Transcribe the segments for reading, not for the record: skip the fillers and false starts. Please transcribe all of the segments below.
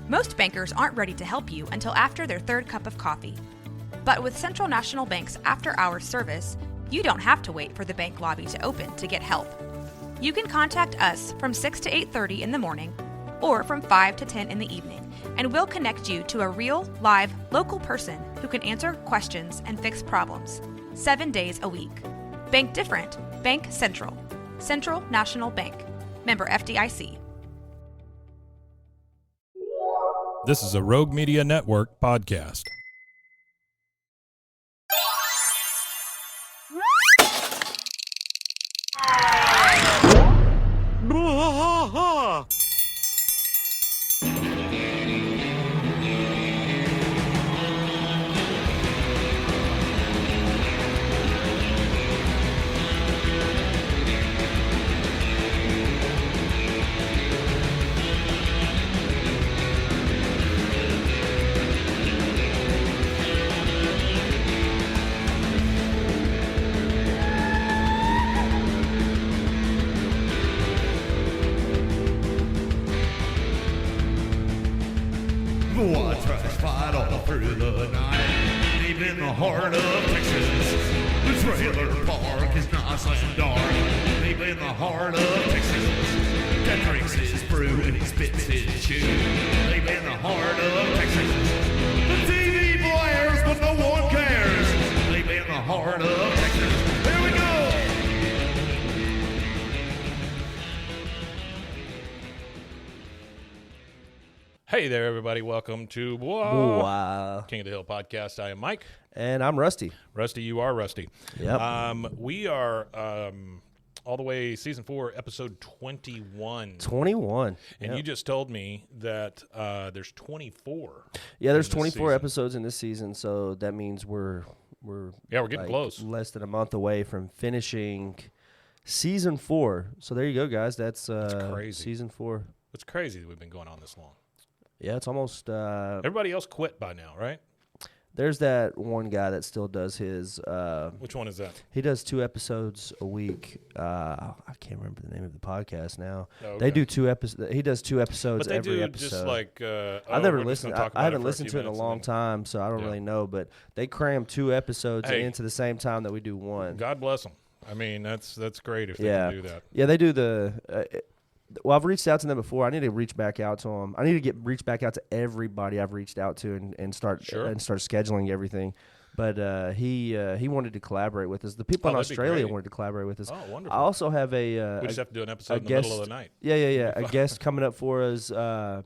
Most bankers aren't ready to help you until after their third cup of coffee. But with Central National Bank's after-hours service, you don't have to wait for the bank lobby to open to get help. You can contact us from 6 to 8:30 in the morning or from 5 to 10 in the evening, and we'll connect you to a real, live, local person who can answer questions and fix problems 7 days a week. Bank different. Bank Central. Central National Bank. Member FDIC. This is a Rogue Media Network podcast. Through the night, deep in the heart of Texas, the trailer park is nice and dark. Deep in the heart of Texas, that drinks his brew and he spits his chew. Deep in the heart of Texas, the TV blares but no one cares. Deep in the heart of Texas, here we go. Hey there, everybody. Welcome to King of the Hill podcast. I am Mike. And I'm Rusty. Rusty, you are Rusty. Yep. We are all the way season 4, episode 21. 21. And yep. you just told me that there's 24. Yeah, there's 24 season. episodes in this season, so that means we're getting close. Less than a month away from finishing season 4. So there you go, guys. That's crazy. Season 4. It's crazy that we've been going on this long. Yeah, it's almost everybody else quit by now, right? There's that one guy that still does his which one is that? He does 2 episodes a week. I can't remember the name of the podcast now. Oh, okay. They do 2 episodes. He does 2 episodes but they every do episode. Just like I've never listened. I haven't listened to it in a long time, so I don't Yeah. really know. But they cram 2 episodes Hey. into the same time that we do one. God bless them. I mean, that's great if they Yeah. can do that. Yeah, they do the. Well, I've reached out to them before. I need to reach back out to them. I need to reach back out to everybody I've reached out to and start scheduling everything. But he wanted to collaborate with us. The people in Australia wanted to collaborate with us. Oh, wonderful! I also have we just have to do an episode in the middle of the night. Yeah. A guest coming up for us. I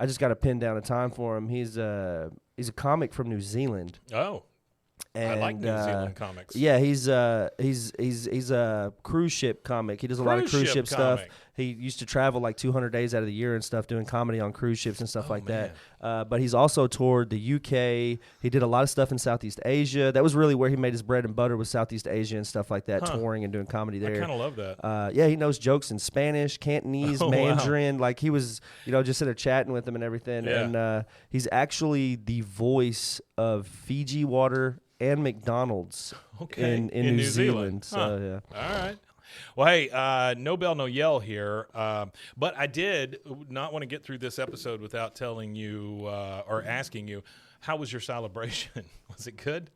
just got to pin down a time for him. He's a comic from New Zealand. Oh. And, I like New Zealand comics. Yeah, he's a cruise ship comic. He does a lot of cruise ship stuff. He used to travel like 200 days out of the year and stuff, doing comedy on cruise ships and stuff that. But he's also toured the UK. He did a lot of stuff in Southeast Asia. That was really where he made his bread and butter, was Southeast Asia and stuff like that, touring and doing comedy there. I kind of love that. Yeah, he knows jokes in Spanish, Cantonese, Mandarin. Wow. Like he was, just sitting there chatting with him and everything. Yeah. And he's actually the voice of Fiji Water and McDonald's in New Zealand. So, yeah. All right. Well, hey, no bell, no yell here. But I did not want to get through this episode without telling you or asking you, how was your celebration? Was it good?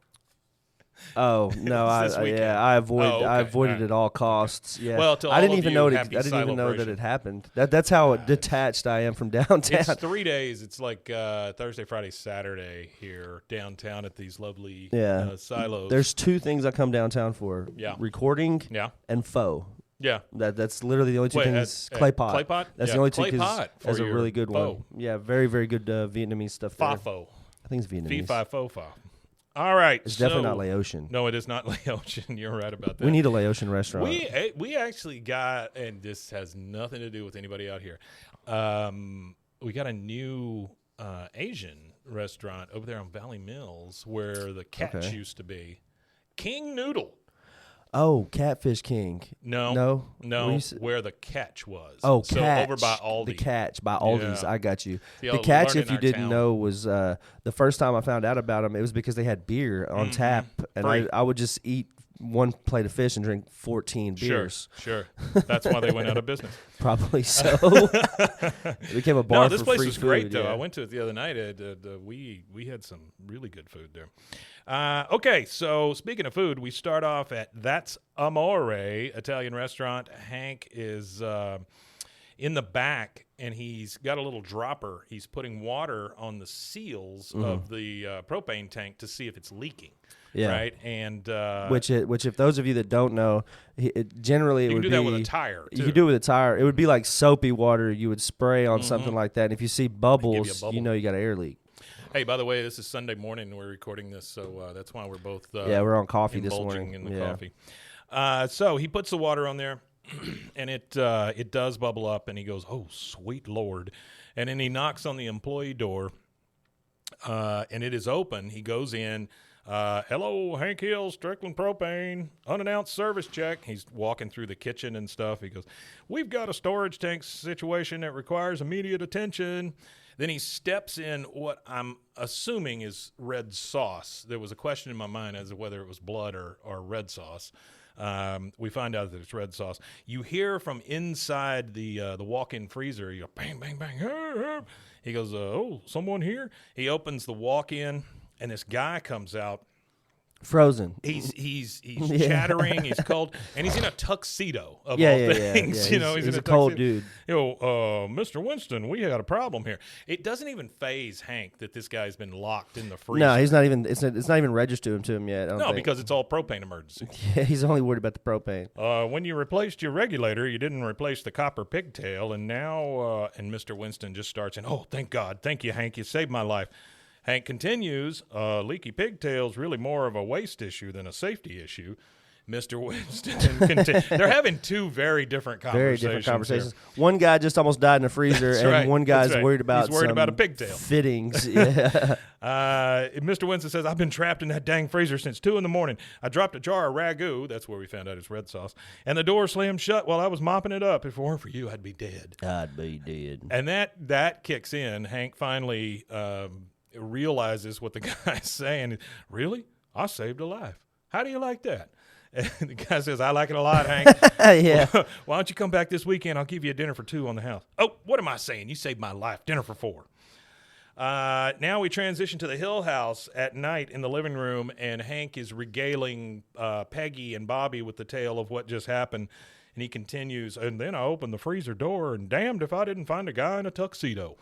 Oh no! I avoided at all costs. Yeah, well, I didn't even know that it happened. That's how detached I am from downtown. It's 3 days. It's like Thursday, Friday, Saturday here downtown at these lovely silos. There's 2 things I come downtown for. Yeah, recording. Yeah, and pho. Yeah, that's literally the only 2 things. Clay pot. Clay pot. That's the only 2 things. That's a really good one. Yeah, very very good Vietnamese stuff. There. Pho. I think it's Vietnamese. Phi pho pho. All right. It's definitely not Laotian. No, it is not Laotian. You're right about that. We need a Laotian restaurant. We actually got, and this has nothing to do with anybody out here, we got a new Asian restaurant over there on Valley Mills where the Catch used to be. King Noodle. Oh, Catfish King. No. Where the Catch was. Oh, so Catch. Over by Aldi. The Catch by Aldi's. Yeah. I got you. The Catch, if you didn't know, was the first time I found out about them. It was because they had beer on tap, and I would just eat one plate of fish and drink 14 beers. Sure. That's why they went out of business. Probably so. It became a bar. No, this for place free is great food, though. yeah. I went to it the other night. We had some really good food there. Okay, so speaking of food, we start off at That's Amore Italian restaurant. Hank is in the back, and he's got a little dropper. He's putting water on the seals of the propane tank to see if it's leaking. Yeah. Right. And which if those of you that don't know, generally you it would can be do that with a tire. Too. You could do it with a tire. It would be like soapy water you would spray on something like that. And if you see bubbles, you know you got an air leak. Hey, by the way, this is Sunday morning and we're recording this, so that's why we're both we're on coffee this morning. In the coffee. So he puts the water on there, and it does bubble up, and he goes, "Oh, sweet Lord!" And then he knocks on the employee door, and it is open. He goes in. Hello, Hank Hill, Strickland Propane, unannounced service check. He's walking through the kitchen and stuff. He goes, "We've got a storage tank situation that requires immediate attention." Then he steps in what I'm assuming is red sauce. There was a question in my mind as to whether it was blood or red sauce. We find out that it's red sauce. You hear from inside the walk-in freezer, you go, bang, bang, bang. He goes, "Oh, someone here?" He opens the walk-in, and this guy comes out. Frozen. He's chattering. He's cold, and he's in a tuxedo of all things. Yeah. You know, he's in a cold dude. Mr. Winston, we had a problem here. It doesn't even faze Hank that this guy's been locked in the freezer. No, he's not even. It's not even registered to him yet. I don't think. Because it's all propane emergency. Yeah, he's only worried about the propane. When you replaced your regulator, you didn't replace the copper pigtail, and now and Mr. Winston just starts in. "Oh, thank God, thank you, Hank, you saved my life." Hank continues, "Leaky pigtail's really more of a waste issue than a safety issue." Mr. Winston, they're having two very different conversations. One guy just almost died in the freezer, and one guy's worried about He's worried about a pigtail. Fittings. Yeah. Mr. Winston says, "I've been trapped in that dang freezer since 2 a.m. I dropped a jar of ragu," that's where we found out it's red sauce, "and the door slammed shut while I was mopping it up. If it weren't for you, I'd be dead." I'd be dead. And that kicks in. Hank finally realizes what the guy's saying. "Really? I saved a life. How do you like that?" And the guy says, "I like it a lot, Hank." Yeah. "Why don't you come back this weekend? I'll give you a dinner for 2 on the house." "Oh, what am I saying? You saved my life. Dinner for 4. Now we transition to the Hill house at night in the living room, and Hank is regaling Peggy and Bobby with the tale of what just happened. And he continues, "And then I opened the freezer door, and damned if I didn't find a guy in a tuxedo."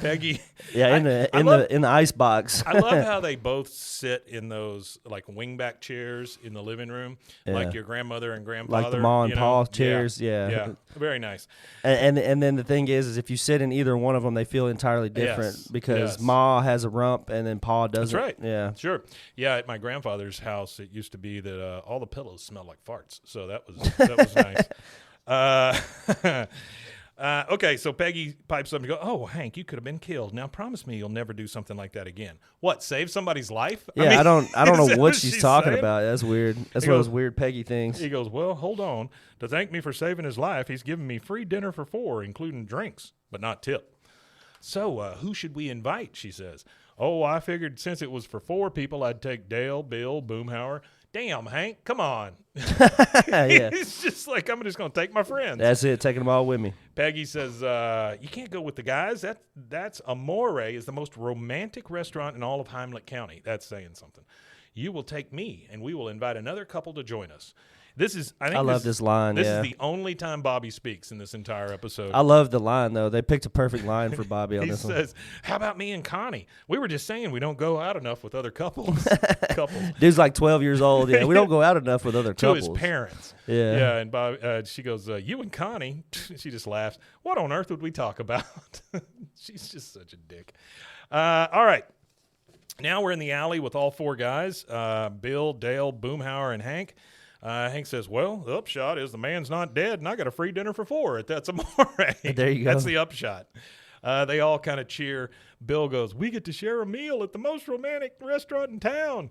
Peggy, in the ice box. I love how they both sit in those like wingback chairs in the living room, like your grandmother and grandfather, like the Ma and Pa chairs. Yeah, very nice. And then the thing is if you sit in either one of them, they feel entirely different because Ma has a rump and then Pa doesn't. That's right. Yeah, sure. Yeah, at my grandfather's house, it used to be that all the pillows smelled like farts, so that was nice. Okay, so Peggy pipes up and goes, "Oh, Hank, you could have been killed. Now promise me you'll never do something like that again." What, save somebody's life? Yeah, I don't know what she's talking saying? about. That's weird. That's one of those weird Peggy things. He goes, "Well, hold on. To thank me for saving his life, he's giving me free dinner for 4, including drinks, but not tip." "So, who should we invite?" she says. "Oh, I figured since it was for 4 people, I'd take Dale, Bill, Boomhauer." Damn, Hank, come on. Yeah. It's just like, I'm just going to take my friends. That's it, taking them all with me. Peggy says, "You can't go with the guys. That's Amore is the most romantic restaurant in all of Heimlich County." That's saying something. "You will take me, and we will invite another couple to join us." I love this line. This is the only time Bobby speaks in this entire episode. I love the line though. They picked a perfect line for Bobby on this one. He says, "How about me and Connie? We were just saying we don't go out enough with other couples." Dude's like 12 years old. Yeah, we don't go out enough with other couples. To his parents. Yeah. Yeah, and Bob, she goes, "You and Connie." She just laughs. "What on earth would we talk about?" She's just such a dick. All right. Now we're in the alley with all 4 guys, Bill, Dale, Boomhauer, and Hank. Hank says, "Well, the upshot is the man's not dead, and I got a free dinner for 4 at That's Amore." There you go. That's the upshot. They all kind of cheer. Bill goes, "We get to share a meal at the most romantic restaurant in town."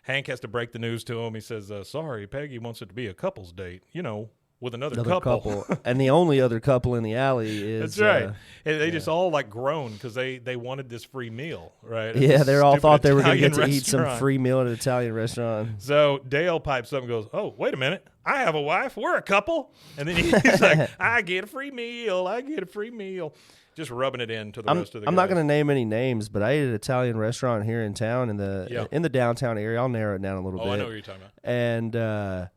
Hank has to break the news to him. He says, "Sorry, Peggy wants it to be a couple's date. You know, with another couple. And the only other couple in the alley is... That's right. And they just all like groaned because they wanted this free meal, right? Yeah, they all thought they were going to get to restaurant. eat some free meal at an Italian restaurant. So Dale pipes up and goes, "Oh, wait a minute. I have a wife. We're a couple." And then he's like, "I get a free meal. I get a free meal." Just rubbing it in to the rest of the guys. I'm not going to name any names, but I ate at an Italian restaurant here in town in the downtown area. I'll narrow it down a little bit. Oh, I know what you're talking about. And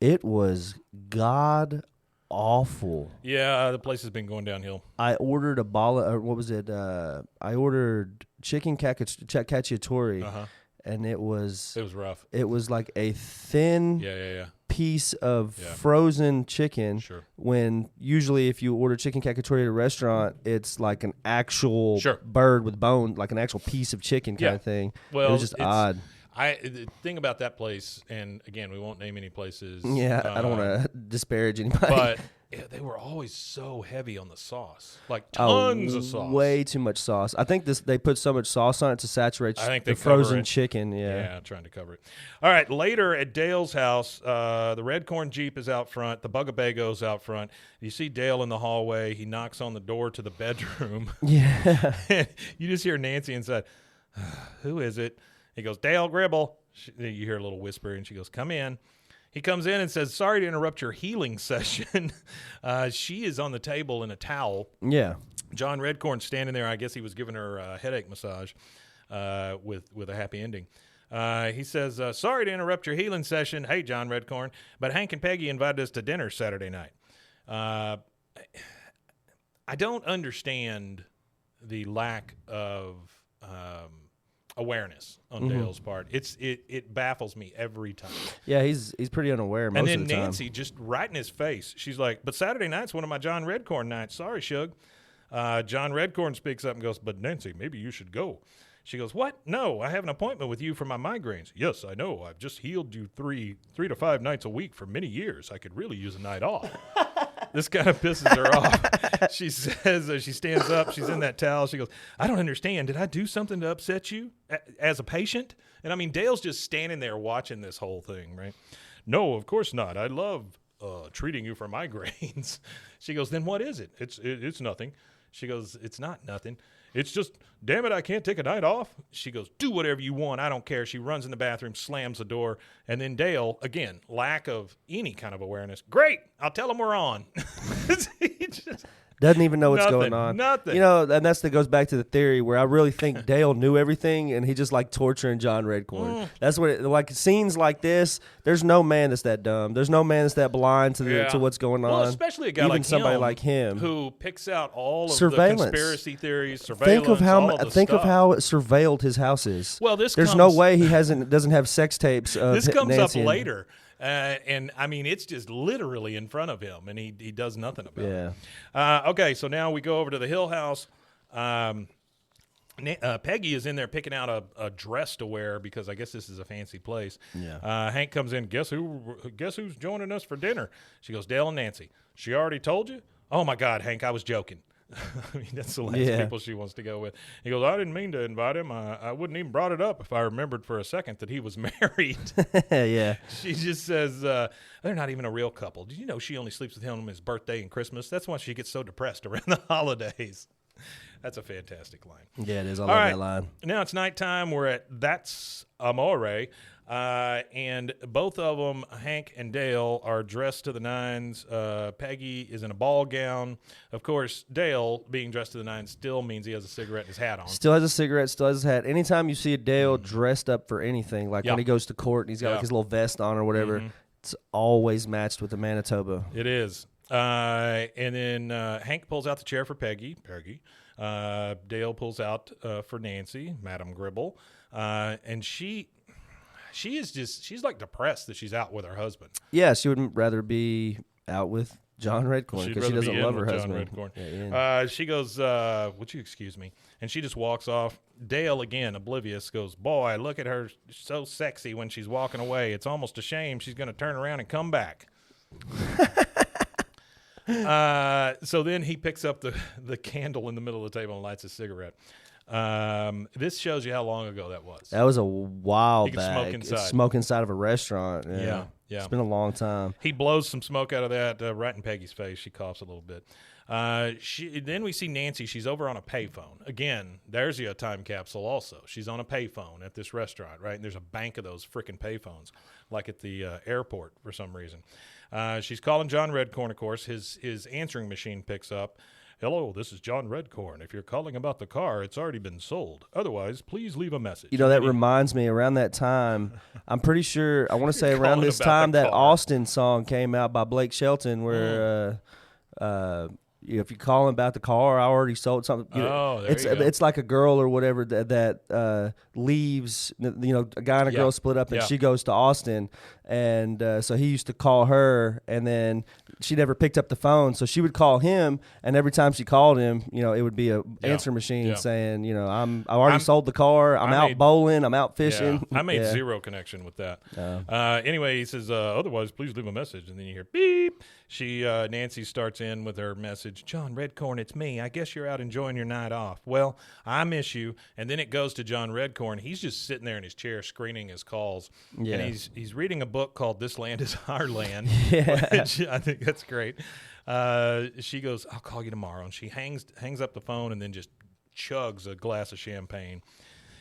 it was god awful. Yeah, the place has been going downhill. I ordered a bala, or what was it? I ordered chicken cacciatore, and it was rough. It was like a thin piece of frozen chicken. Sure. When usually if you order chicken cacciatore at a restaurant, it's like an actual bird with bone, like an actual piece of chicken kind of thing. Well, it was just odd. The thing about that place, and again, we won't name any places. Yeah, I don't want to disparage anybody. But they were always so heavy on the sauce, like tons of sauce. Way too much sauce. I think they put so much sauce on it to saturate the frozen chicken. Yeah, trying to cover it. All right, later at Dale's house, the Redcorn Jeep is out front. The Bugabago's out front. You see Dale in the hallway. He knocks on the door to the bedroom. Yeah. You just hear Nancy inside. Who is it? He goes, "Dale Gribble." You hear a little whisper, and she goes, "Come in." He comes in and says, "Sorry to interrupt your healing session." She is on the table in a towel. Yeah. John Redcorn standing there. I guess he was giving her a headache massage with a happy ending. He says, "Sorry to interrupt your healing session. Hey, John Redcorn, but Hank and Peggy invited us to dinner Saturday night." I don't understand the lack of awareness on Dale's part. It baffles me every time. Yeah, he's pretty unaware most of the time. And then Nancy, just right in his face, she's like, "But Saturday night's one of my John Redcorn nights. Sorry, Shug." John Redcorn speaks up and goes, "But Nancy, maybe you should go." She goes, "What? No, I have an appointment with you for my migraines." "Yes, I know. I've just healed you three to 5 nights a week for many years. I could really use a night off." This kind of pisses her off. She says, as she stands up, she's in that towel. She goes, "I don't understand. Did I do something to upset you as a patient?" And I mean, Dale's just standing there watching this whole thing, right? "No, of course not. I love treating you for migraines." She goes, "Then what is it?" It's nothing." She goes, "It's not nothing. It's just, damn it, I can't take a night off." She goes, "Do whatever you want. I don't care." She runs in the bathroom, slams the door. And then Dale, again, lack of any kind of awareness. "Great. I'll tell him we're on." He just doesn't even know what's going on. Nothing. You know, and that goes back to the theory where I really think Dale knew everything and he just like torturing John Redcorn. That's what like scenes like this. There's no man that's that dumb. There's no man that's that blind to what's going on. Well, especially a guy even like somebody him, like him who picks out all of surveillance. The conspiracy theories, surveillance. Think of how it surveilled his houses. Well, there's no way he doesn't have sex tapes. Of this comes Nancy up later. And I mean, it's just literally in front of him, and he does nothing about it. Okay, so now we go over to the Hill house. Peggy is in there picking out a dress to wear because I guess this is a fancy place. Yeah. Hank comes in. Guess who's joining us for dinner? She goes, "Dale and Nancy." "She already told you?" "Oh my God, Hank, I was joking." I mean, that's the last people she wants to go with. He goes, "I didn't mean to invite him. I wouldn't even brought it up if I remembered for a second that he was married." Yeah. She just says, "They're not even a real couple. Did you know she only sleeps with him on his birthday and Christmas? That's why she gets so depressed around the holidays." That's a fantastic line. Yeah, it is. I love that line. Now it's nighttime. We're at That's Amore. And both of them, Hank and Dale, are dressed to the nines. Peggy is in a ball gown. Of course, Dale, being dressed to the nines, still means he has a cigarette and his hat on. Still has a cigarette, still has his hat. Anytime you see a Dale dressed up for anything, like when he goes to court and he's got like his little vest on or whatever, it's always matched with the Manitoba. It is. And then Hank pulls out the chair for Peggy. Dale pulls out for Nancy, Madame Gribble. And she's like depressed that she's out with her husband. Yeah, she would rather be out with John Redcorn because she doesn't love her husband. She goes, "Would you excuse me?" And she just walks off. Dale, again, oblivious, goes, "Boy, look at her, so sexy when she's walking away. It's almost a shame she's going to turn around and come back." So then he picks up the candle in the middle of the table and lights a cigarette. This shows you how long ago that was. That was a while He could back. smoke inside. Smoke inside of a restaurant. Yeah. It's been a long time. He blows some smoke out of that right in Peggy's face. She coughs a little bit. Then we see Nancy. She's over on a payphone. Again, there's a time capsule also. She's on a payphone at this restaurant, right? And there's a bank of those freaking payphones, like at the airport for some reason. She's calling John Redcorn, of course. His answering machine picks up. Hello, this is John Redcorn. If you're calling about the car, it's already been sold. Otherwise, please leave a message. That reminds me, around that time, I'm pretty sure, I want to say around this time, that Austin song came out by Blake Shelton where if you're calling about the car, I already sold something. It's like a girl or whatever that leaves, a guy and a girl split up, and she goes to Austin. And so he used to call her, and then she never picked up the phone. So she would call him, and every time she called him, it would be a answer machine saying, I already sold the car. I'm out bowling. I'm out fishing. I made zero connection with that. Anyway, he says, otherwise, please leave a message. And then you hear beep. Nancy starts in with her message. John Redcorn, it's me. I guess you're out enjoying your night off. Well, I miss you. And then it goes to John Redcorn. He's just sitting there in his chair screening his calls. Yeah. And he's reading a book called This Land Is Our Land, which I think that's great. She goes, I'll call you tomorrow. And she hangs up the phone and then just chugs a glass of champagne.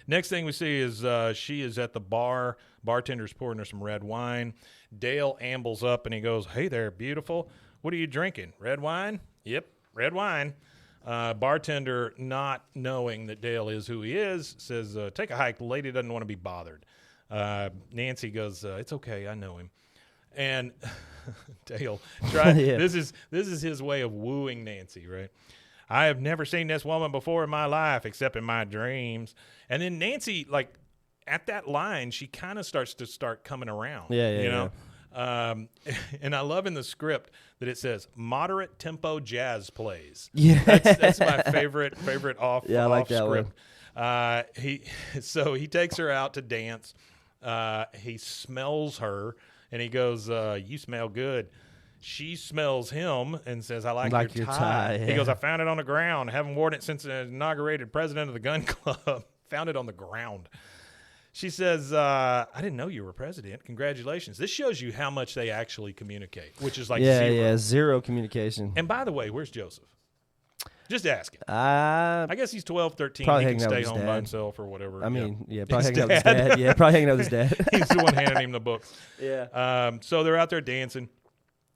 Next thing we see is she is at the bar. Bartender's pouring her some red wine. Dale ambles up and he goes, hey there, beautiful. What are you drinking? Red wine? Yep, red wine. Bartender, not knowing that Dale is who he is, says, take a hike. The lady doesn't want to be bothered. Nancy goes, it's okay, I know him. And Dale this is his way of wooing Nancy, right? I have never seen this woman before in my life except in my dreams. And then Nancy, like, at that line, she kind of starts coming around. You know? And I love in the script that it says moderate tempo jazz plays. Yeah, that's my favorite off. Yeah, I like that script. One. He takes her out to dance. He smells her and he goes, "You smell good." She smells him and says, I like your tie. Yeah. He goes, I found it on the ground. I haven't worn it since the inaugurated president of the gun club. Found it on the ground. She says, I didn't know you were president. Congratulations. This shows you how much they actually communicate, which is like zero. Yeah, zero communication. And by the way, where's Joseph? Just asking. I guess he's 12, 13. He can stay home by himself or whatever. I mean, probably hanging out with his dad. Yeah, probably hanging out with his dad. He's the one handing him the books. Yeah. So they're out there dancing.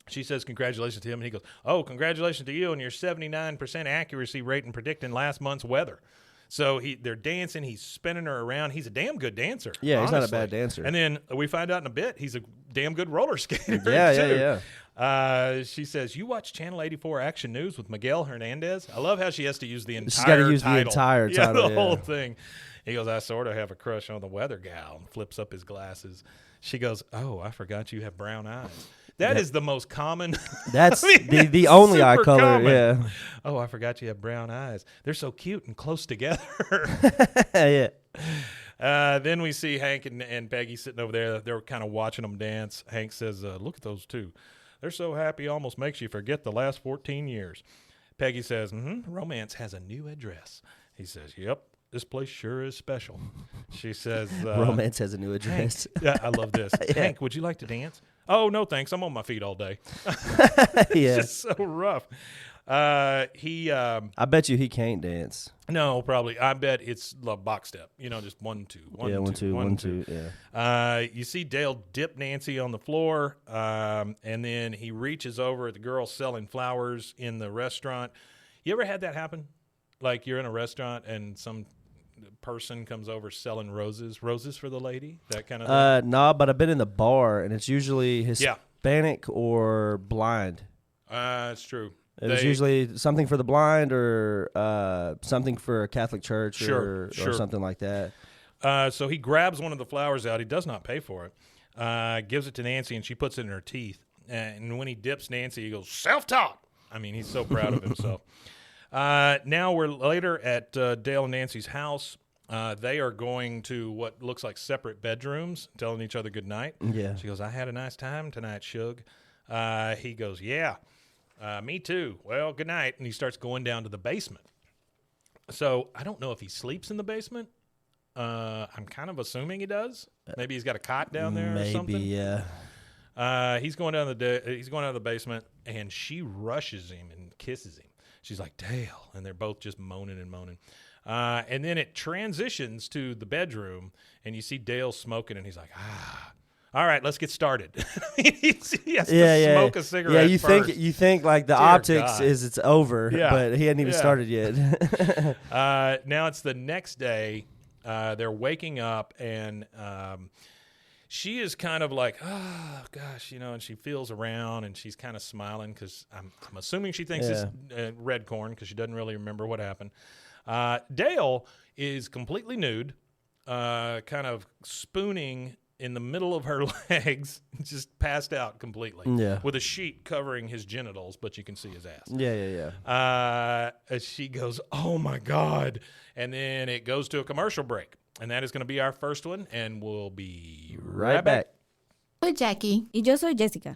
She says congratulations to him, and he goes, oh, congratulations to you on your 79% accuracy rate in predicting last month's weather. So they're dancing. He's spinning her around. He's a damn good dancer. Yeah, honestly. He's not a bad dancer. And then we find out in a bit he's a damn good roller skater. Yeah. She says, you watch Channel 84 Action News with Miguel Hernandez? I love how she has to use the entire She's got to use title. the entire title. Yeah, the whole thing. He goes, I sort of have a crush on the weather gal, and flips up his glasses. She goes, oh, I forgot you have brown eyes. That is the most common. That's the only eye color. Common. Yeah. Oh, I forgot you have brown eyes. They're so cute and close together. Yeah. Then we see Hank and Peggy sitting over there. They're kind of watching them dance. Hank says, look at those two. They're so happy, almost makes you forget the last 14 years. Peggy says, romance has a new address. He says, yep. This place sure is special. She says, romance has a new address. Hank, I love this. Yeah. Hank, would you like to dance? Oh, no, thanks. I'm on my feet all day. Yeah. It's just so rough. I bet you he can't dance. No, probably. I bet it's the box step. Just 1, 2, 1, 2, 1, 2. Yeah. You see Dale dip Nancy on the floor, and then he reaches over at the girl selling flowers in the restaurant. You ever had that happen? Like you're in a restaurant and some person comes over selling roses for the lady, that kind of thing? No, but I've been in the bar, and it's usually Hispanic or blind. It's true. It's usually something for the blind or something for a Catholic church or something like that. So he grabs one of the flowers out. He does not pay for it. Gives it to Nancy, and she puts it in her teeth. And when he dips Nancy, he goes, self-taught. I mean, he's so proud of himself. Now we're later at Dale and Nancy's house. They are going to what looks like separate bedrooms, telling each other good night. Yeah. She goes, I had a nice time tonight, Shug. He goes, yeah, me too. Well, good night. And he starts going down to the basement. So I don't know if he sleeps in the basement. I'm kind of assuming he does. Maybe he's got a cot down there or something. Maybe, yeah. He's going down the basement, and she rushes him and kisses him. She's like, Dale, and they're both just moaning and moaning. And then it transitions to the bedroom, and you see Dale smoking, and he's like, all right, let's get started. he has to smoke a cigarette. Yeah, you think like the Dear optics God. is it's over, but he hadn't even started yet. Now it's the next day. They're waking up, and she is kind of like, oh, gosh, and she feels around, and she's kind of smiling because I'm assuming she thinks it's Redcorn because she doesn't really remember what happened. Dale is completely nude, kind of spooning in the middle of her legs, just passed out completely. Yeah. With a sheet covering his genitals, but you can see his ass. Yeah. She goes, oh, my God. And then it goes to a commercial break. And that is going to be our first one, and we'll be right back. Soy Jackie. Y yo soy Jessica.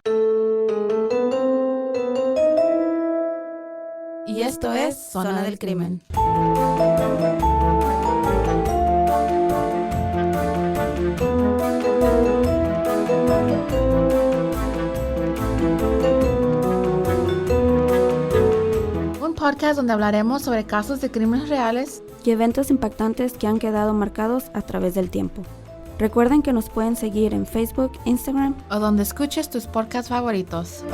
Y esto es Zona del Crimen. Un podcast donde hablaremos sobre casos de crímenes reales Y eventos impactantes que han quedado marcados a través del tiempo. Recuerden que nos pueden seguir en Facebook, Instagram o donde escuches tus podcasts favoritos.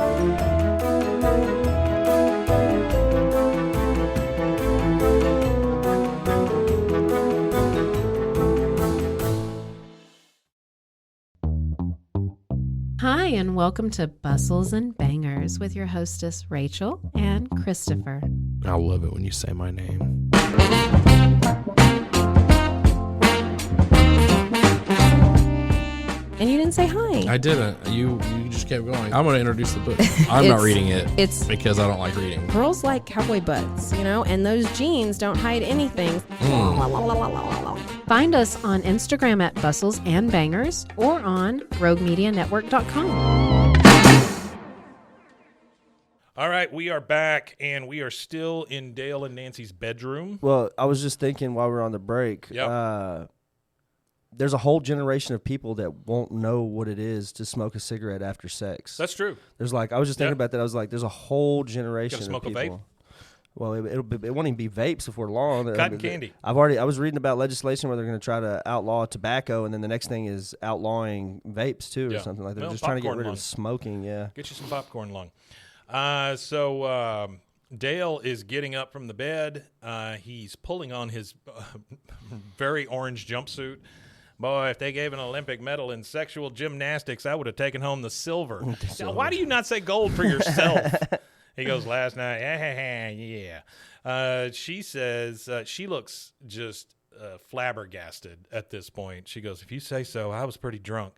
Hi, and welcome to Bustles and Bangers with your hostess, Rachel and Christopher. I love it when you say my name. And you didn't say hi. I didn't. You just kept going. I'm going to introduce the book. I'm not reading it. It's because I don't like reading. Girls like cowboy butts, and those jeans don't hide anything. Find us on Instagram at Bustles and Bangers or on RogueMediaNetwork.com. All right, we are back, and we are still in Dale and Nancy's bedroom. Well, I was just thinking while we were on the break, there's a whole generation of people that won't know what it is to smoke a cigarette after sex. That's true. There's I was just thinking about that. I was like, there's a whole generation smoke of a people. vape? Well, it won't even be vapes before long. Cotton candy. I was reading about legislation where they're going to try to outlaw tobacco, and then the next thing is outlawing vapes too, or something like that. They're just trying to get rid of smoking. Yeah. Get you some popcorn lung. So Dale is getting up from the bed. He's pulling on his very orange jumpsuit. Boy, if they gave an Olympic medal in sexual gymnastics, I would have taken home the silver. Now, why do you not say gold for yourself? He goes, last night, yeah. She says she looks just flabbergasted at this point. She goes, if you say so, I was pretty drunk.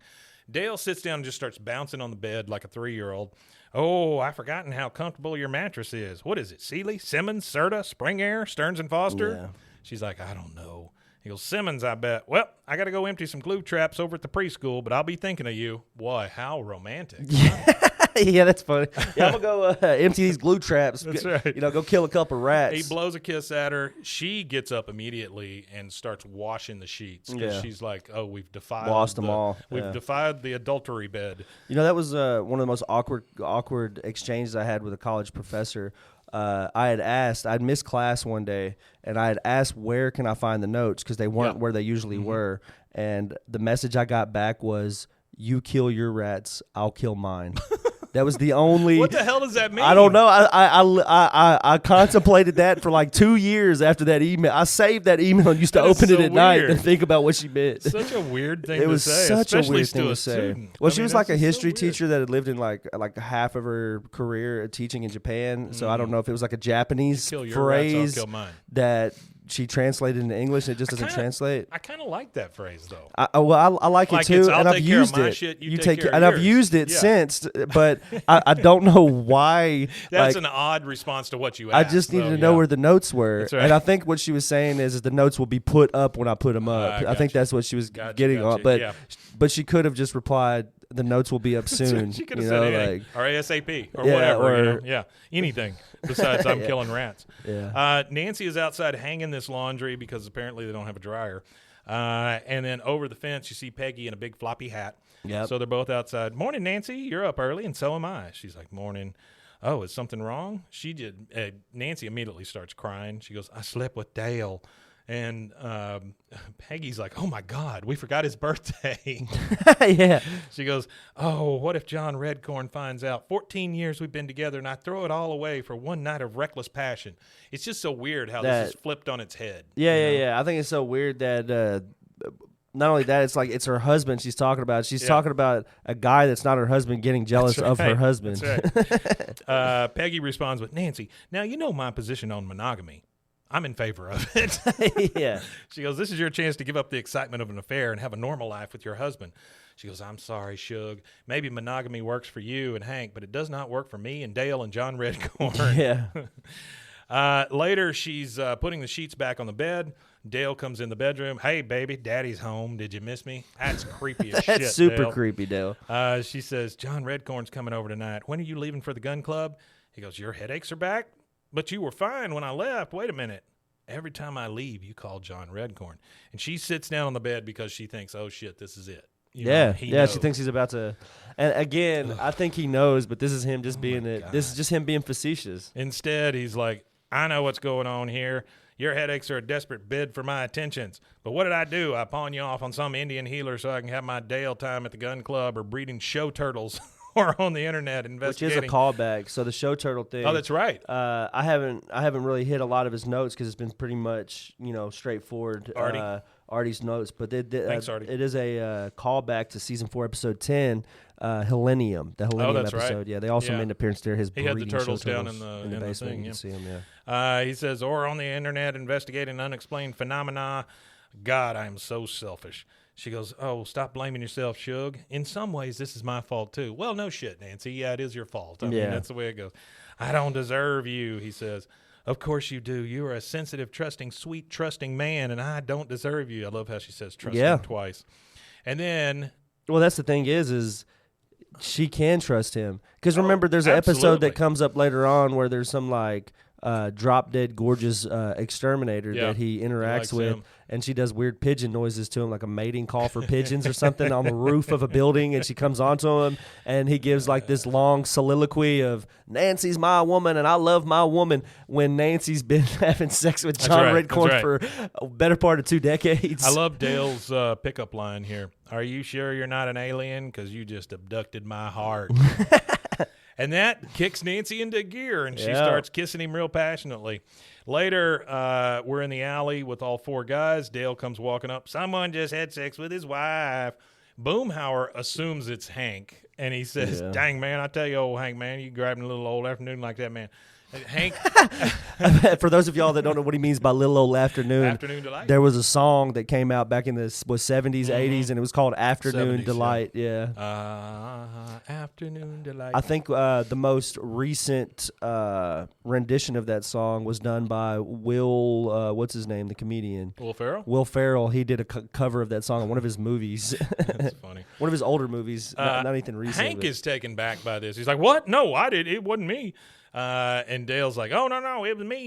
Dale sits down and just starts bouncing on the bed like a 3-year-old. Oh, I've forgotten how comfortable your mattress is. What is it, Sealy, Simmons, Serta, Spring Air, Stearns & Foster? Yeah. She's like, I don't know. He goes, Simmons, I bet. Well, I got to go empty some glue traps over at the preschool, but I'll be thinking of you. Boy, how romantic. Yeah, that's funny. Yeah, I'm going to go empty these glue traps. That's right. Go kill a couple rats. He blows a kiss at her. She gets up immediately and starts washing the sheets because she's like, oh, we've defied them all. We've defied the adultery bed. That was one of the most awkward exchanges I had with a college professor. I'd missed class one day, and I had asked where can I find the notes because they weren't where they usually were. And the message I got back was, you kill your rats, I'll kill mine. That was the only. What the hell does that mean? I don't know. I contemplated that for like 2 years after that email. I saved that email and used to open it at night and think about what she meant. Such a weird thing to say. It was such a weird thing to say. Student. Well, she was like a history teacher that had lived in like half of her career teaching in Japan. So I don't know if it was like a Japanese phrase that she translated into English. It just doesn't translate. I kind of like that phrase though. I like it too, and I've used it. You take care of and I've used it since, but I don't know why. That's an odd response to what you asked. I just needed to know where the notes were, right. And I think what she was saying is the notes will be put up when I put them up. I think that's what she was getting on, but she could have just replied, the notes will be up soon. She could have said anything, or ASAP, or whatever. Anything besides I'm killing rats. Yeah. Nancy is outside hanging this laundry because apparently they don't have a dryer. And then over the fence, you see Peggy in a big floppy hat. Yep. So they're both outside. Morning, Nancy. You're up early, and so am I. She's like, morning. Oh, is something wrong? Nancy immediately starts crying. She goes, I slept with Dale. And Peggy's like, oh, my God, we forgot his birthday. Yeah. She goes, oh, what if John Redcorn finds out? 14 years we've been together, and I throw it all away for one night of reckless passion. It's just so weird how this is flipped on its head. Yeah. I think it's so weird that not only that, it's like it's her husband she's talking about. She's talking about a guy that's not her husband getting jealous of her husband. That's right. Peggy responds with, Nancy, now you know my position on monogamy. I'm in favor of it. Yeah. She goes, this is your chance to give up the excitement of an affair and have a normal life with your husband. She goes, I'm sorry, Shug. Maybe monogamy works for you and Hank, but it does not work for me and Dale and John Redcorn. Yeah. Later, she's putting the sheets back on the bed. Dale comes in the bedroom. Hey, baby, Daddy's home. Did you miss me? That's creepy as shit, That's super Dale. creepy, Dale. She says, John Redcorn's coming over tonight. When are you leaving for the gun club? He goes, your headaches are back? But you were fine when I left. Wait a minute. Every time I leave, you call John Redcorn. And she sits down on the bed because she thinks, oh, shit, this is it. He knows. She thinks he's about to. And again, I think he knows, but this is him just being it. This is just him being facetious. Instead, he's like, I know what's going on here. Your headaches are a desperate bid for my attentions. But what did I do? I pawn you off on some Indian healer so I can have my Dale time at the gun club or breeding show turtles or on the internet investigating. Which is a callback. So the show turtle thing. Oh, that's right. I haven't really hit a lot of his notes because it's been pretty much straightforward. Artie's notes, but Thanks, Artie. it is a callback to season 4, episode 10, Helenium. The Helenium episode. Right. Yeah, they also made an appearance there. He had the turtles down in the basement. Thing, you can see him. He says, or on the internet investigating unexplained phenomena. God, I am so selfish. She goes, oh, stop blaming yourself, Shug. In some ways, this is my fault, too. Well, no shit, Nancy. Yeah, it is your fault. I mean, that's the way it goes. I don't deserve you, he says. Of course you do. You are a sensitive, trusting, sweet, trusting man, and I don't deserve you. I love how she says trusting twice. And then... Well, that's the thing is she can trust him. Because remember, there's an episode that comes up later on where there's some, drop-dead gorgeous exterminator that he interacts with, and she does weird pigeon noises to him, like a mating call for pigeons or something on the roof of a building, and she comes onto him, and he gives this long soliloquy of, Nancy's my woman, and I love my woman, when Nancy's been having sex with John Redcorn for a better part of 2 decades. I love Dale's pickup line here. Are you sure you're not an alien? Because you just abducted my heart. And that kicks Nancy into gear, and she starts kissing him real passionately. Later, we're in the alley with all 4 guys. Dale comes walking up. Someone just had sex with his wife. Boomhauer assumes it's Hank, and he says, dang, man, I tell you, old Hank, man, you grabbing a little old afternoon like that, man. Hank. For those of y'all that don't know what he means by Little Old Afternoon Delight. There was a song that came out back in the 70s, 80s, and it was called Afternoon 70s, Delight. Afternoon Delight. I think the most recent rendition of that song was done by Will, what's his name, the comedian? Will Ferrell? Will Ferrell. He did a cover of that song in one of his movies. That's funny. One of his older movies, not anything recent. Hank is taken back by this. He's like, what? No, I did. It wasn't me. And Dale's like, oh, no, it was me,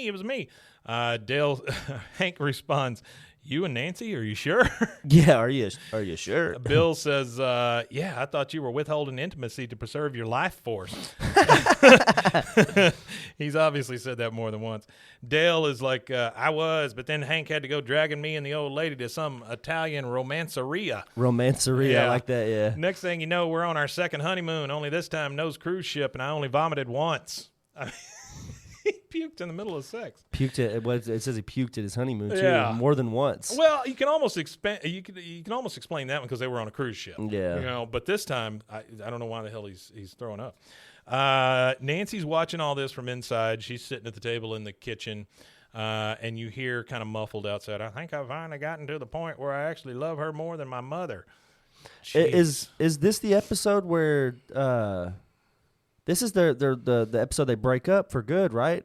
it was me. Hank responds, you and Nancy, are you sure? Yeah, are you sure? Bill says, yeah, I thought you were withholding intimacy to preserve your life force. He's obviously said that more than once. Dale is like, I was, but then Hank had to go dragging me and the old lady to some Italian romanceria. Romanceria, I like that, yeah. Next thing you know, we're on our second honeymoon, only this time no cruise ship, and I only vomited once. He puked in the middle of sex. It says he puked at his honeymoon too, more than once. Well, you can almost explain that one because they were on a cruise ship. Yeah. But this time I don't know why the hell he's throwing up. Nancy's watching all this from inside. She's sitting at the table in the kitchen, and you hear kind of muffled outside, I think I've finally gotten to the point where I actually love her more than my mother. Is this the episode where this is the episode they break up for good, right?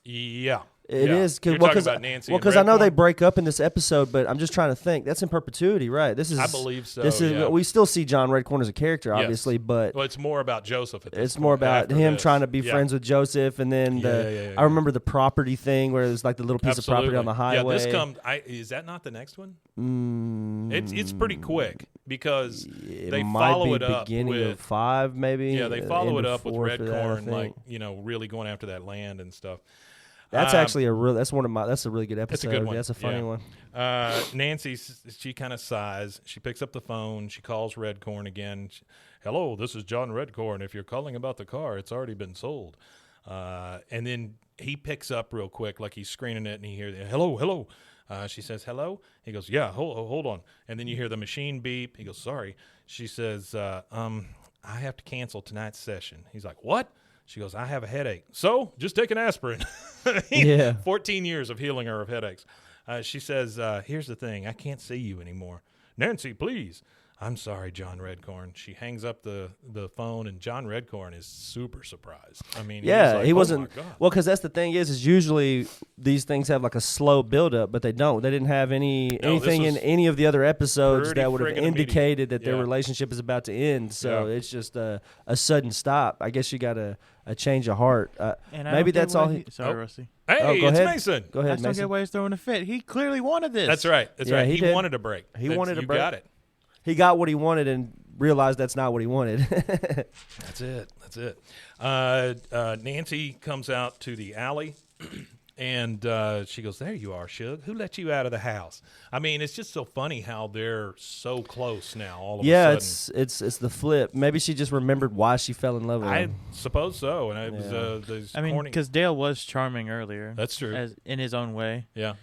Yeah. It is. You're talking about Nancy. Well, because I know they break up in this episode, but I'm just trying to think. That's in perpetuity, right? This is. I believe so. This is. We still see John Redcorn as a character, obviously, but well, it's more about Joseph. It's more about him trying to be friends with Joseph, and then I remember the property thing where there's like the little piece of property on the highway. Yeah, this comes. Is that not the next one? It's pretty quick because they follow it up beginning of 5, maybe. Yeah, they follow it up with Redcorn, like really going after that land and stuff. That's actually that's a really good episode. That's a good one. That's a funny one. Nancy, she kind of sighs. She picks up the phone. She calls Redcorn again. Hello, this is John Redcorn. If you're calling about the car, it's already been sold. And then he picks up real quick, like he's screening it, and he hears, hello. She says, hello? He goes, yeah, hold on. And then you hear the machine beep. He goes, sorry. She says, I have to cancel tonight's session. He's like, what? She goes, I have a headache. So just take an aspirin. 14 years of healing her of headaches. She says, here's the thing. I can't see you anymore. Nancy, please. I'm sorry, John Redcorn. She hangs up the phone, and John Redcorn is super surprised. I mean, he wasn't. Oh, well, because that's the thing is usually these things have like a slow buildup, but they don't. They didn't have anything in any of the other episodes that would have indicated that their relationship is about to end. So it's just a sudden stop. I guess you got a change of heart. Maybe that's all. Sorry, Rusty. Hey, it's Mason. Go ahead, Mason. I don't get why he's throwing a fit. He clearly wanted this. That's right. He wanted a break. He wanted a break. You got it. He got what he wanted and realized that's not what he wanted. That's it. Nancy comes out to the alley, and she goes, there you are, Shug. Who let you out of the house? I mean, it's just so funny how they're so close now all of a sudden. Yeah, it's the flip. Maybe she just remembered why she fell in love with him. I suppose so. And it was because Dale was charming earlier. That's true. In his own way. Yeah,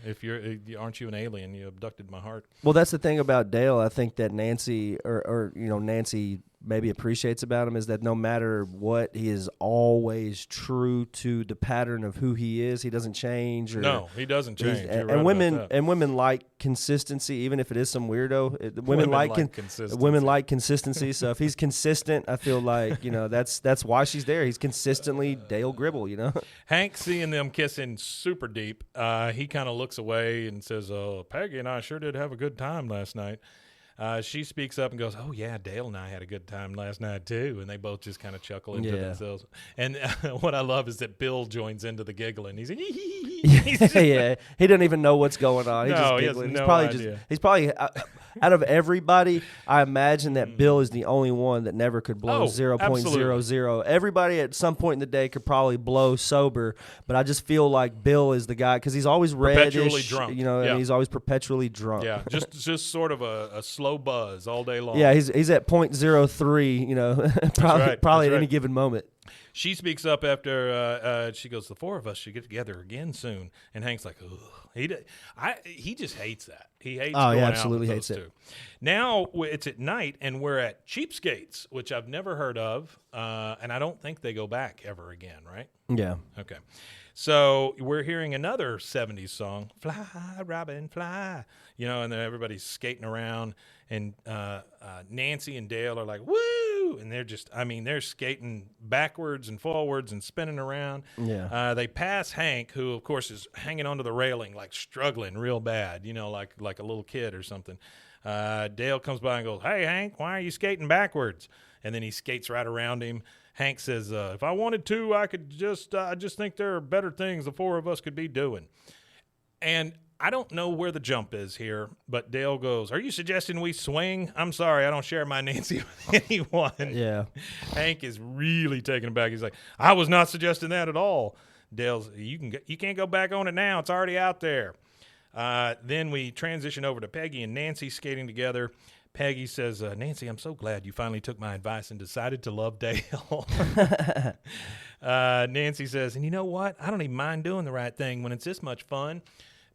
aren't you an alien? You abducted my heart. Well, that's the thing about Dale. I think that Nancy or Nancy maybe appreciates about him is that no matter what, he is always true to the pattern of who he is. He doesn't change. No, he doesn't change. And women like consistency, even if it is some weirdo. Women like consistency. So if he's consistent, I feel like that's why she's there. He's consistently Dale Gribble. Hank, seeing them kissing super deep, he kind of looks away and says, "Oh, Peggy and I sure did have a good time last night." She speaks up and goes, "Oh yeah, Dale and I had a good time last night too," and they both just kind of chuckle into themselves. And what I love is that Bill joins into the giggling. He's like, he doesn't even know what's going on. He's just giggling. He's probably out of everybody, I imagine that Bill is the only one that never could blow 0.00. Everybody at some point in the day could probably blow sober, but I just feel like Bill is the guy because he's always perpetually drunk. And he's always perpetually drunk. Yeah, just sort of a slow buzz all day long. Yeah, he's at 0.03. Probably at any given moment. She speaks up after she goes, the four of us should get together again soon. And Hank's like, ugh. He just hates that. He hates going absolutely out hates with those two. it. Now it's at night, and we're at Cheapskates, which I've never heard of, and I don't think they go back ever again, right? Yeah. Okay. So we're hearing another 70s song, Fly, Robin, Fly, and then everybody's skating around, and Nancy and Dale are like, woo, and they're skating backwards and forwards and spinning around. Yeah. They pass Hank, who, of course, is hanging onto the railing, like struggling real bad, like a little kid or something. Dale comes by and goes, hey, Hank, why are you skating backwards? And then he skates right around him. Hank says, if I wanted to, I could I just think there are better things the four of us could be doing. And I don't know where the jump is here, but Dale goes, are you suggesting we swing? I'm sorry, I don't share my Nancy with anyone. Yeah. Hank is really taken aback. He's like, I was not suggesting that at all. Dale's, you can't go back on it now. It's already out there. Then we transition over to Peggy and Nancy skating together. Peggy says, Nancy, I'm so glad you finally took my advice and decided to love Dale. Nancy says, and you know what? I don't even mind doing the right thing when it's this much fun.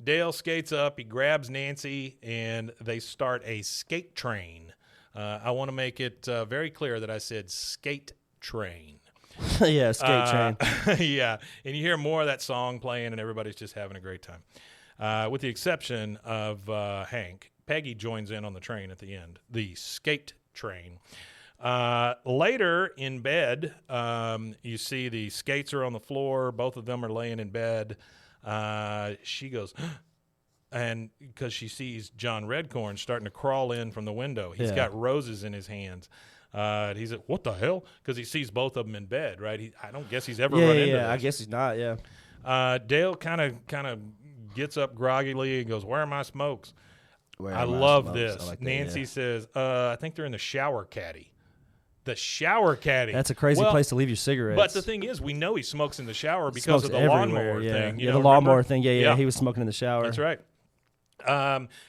Dale skates up, he grabs Nancy, and they start a skate train. I want to make it very clear that I said skate train. Yeah, skate train. Yeah, and you hear more of that song playing, and everybody's just having a great time. With the exception of Hank. Peggy joins in on the train at the end, the skate train. Later in bed, you see the skates are on the floor. Both of them are laying in bed. She goes, and because she sees John Redcorn starting to crawl in from the window. He's got roses in his hands. He's like, what the hell? Because he sees both of them in bed, right? I don't guess he's ever run into this. I guess he's not, Dale kind of gets up groggily and goes, where are my smokes? I love this. Like Nancy says, I think they're in the shower caddy. The shower caddy. That's a crazy place to leave your cigarettes. But the thing is, we know he smokes in the shower because of the lawnmower thing. The lawnmower thing. Yeah, he was smoking in the shower. That's right.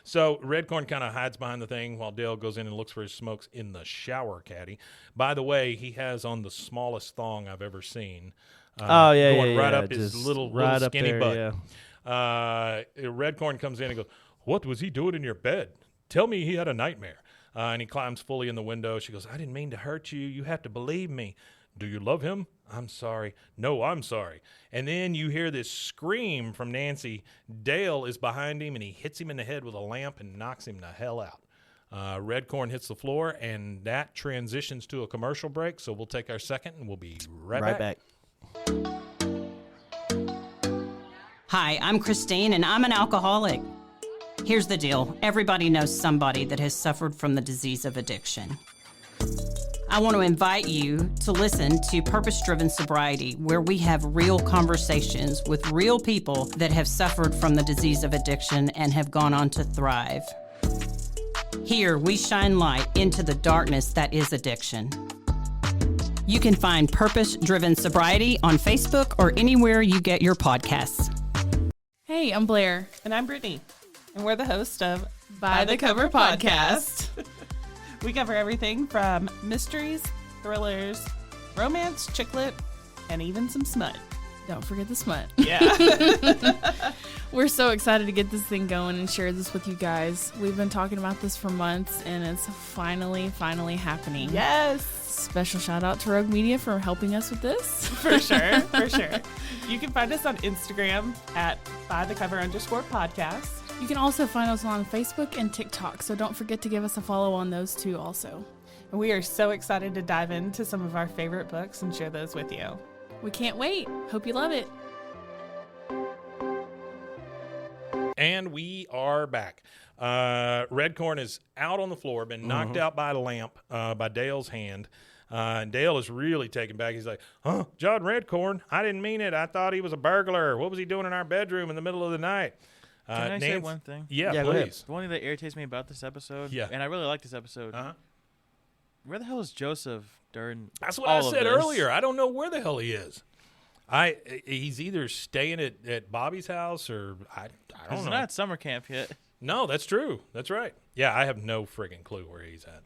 So Redcorn kind of hides behind the thing while Dale goes in and looks for his smokes in the shower caddy. By the way, he has on the smallest thong I've ever seen. Going right up his little skinny butt. Redcorn comes in and goes, what was he doing in your bed? Tell me he had a nightmare. And he climbs fully in the window. She goes, I didn't mean to hurt you. You have to believe me. Do you love him? I'm sorry. No, I'm sorry. And then you hear this scream from Nancy. Dale is behind him, and he hits him in the head with a lamp and knocks him the hell out. Redcorn hits the floor, and that transitions to a commercial break. So we'll take our second, and we'll be right back. Hi, I'm Christine, and I'm an alcoholic. Here's the deal. Everybody knows somebody that has suffered from the disease of addiction. I want to invite you to listen to Purpose-Driven Sobriety, where we have real conversations with real people that have suffered from the disease of addiction and have gone on to thrive. Here, we shine light into the darkness that is addiction. You can find Purpose-Driven Sobriety on Facebook or anywhere you get your podcasts. Hey, I'm Blair. And I'm Brittany. And we're the host of By the Cover Podcast. We cover everything from mysteries, thrillers, romance, chick lit, and even some smut. Don't forget the smut. Yeah. We're so excited to get this thing going and share this with you guys. We've been talking about this for months, and it's finally happening. Yes. Special shout out to Rogue Media for helping us with this. For sure. You can find us on Instagram at bythecover_podcast. You can also find us on Facebook and TikTok, so don't forget to give us a follow on those too also. And we are so excited to dive into some of our favorite books and share those with you. We can't wait. Hope you love it. And we are back. Redcorn is out on the floor, been knocked out by a lamp by Dale's hand. And Dale is really taken back. He's like, John Redcorn, I didn't mean it. I thought he was a burglar. What was he doing in our bedroom in the middle of the night? Can I say one thing? Yeah, please. The one thing that irritates me about this episode, and I really like this episode, where the hell is Joseph during That's what I said earlier. I don't know where the hell he is. He's either staying at Bobby's house or I don't know. He's not at summer camp yet. No, that's true. That's right. Yeah, I have no friggin' clue where he's at.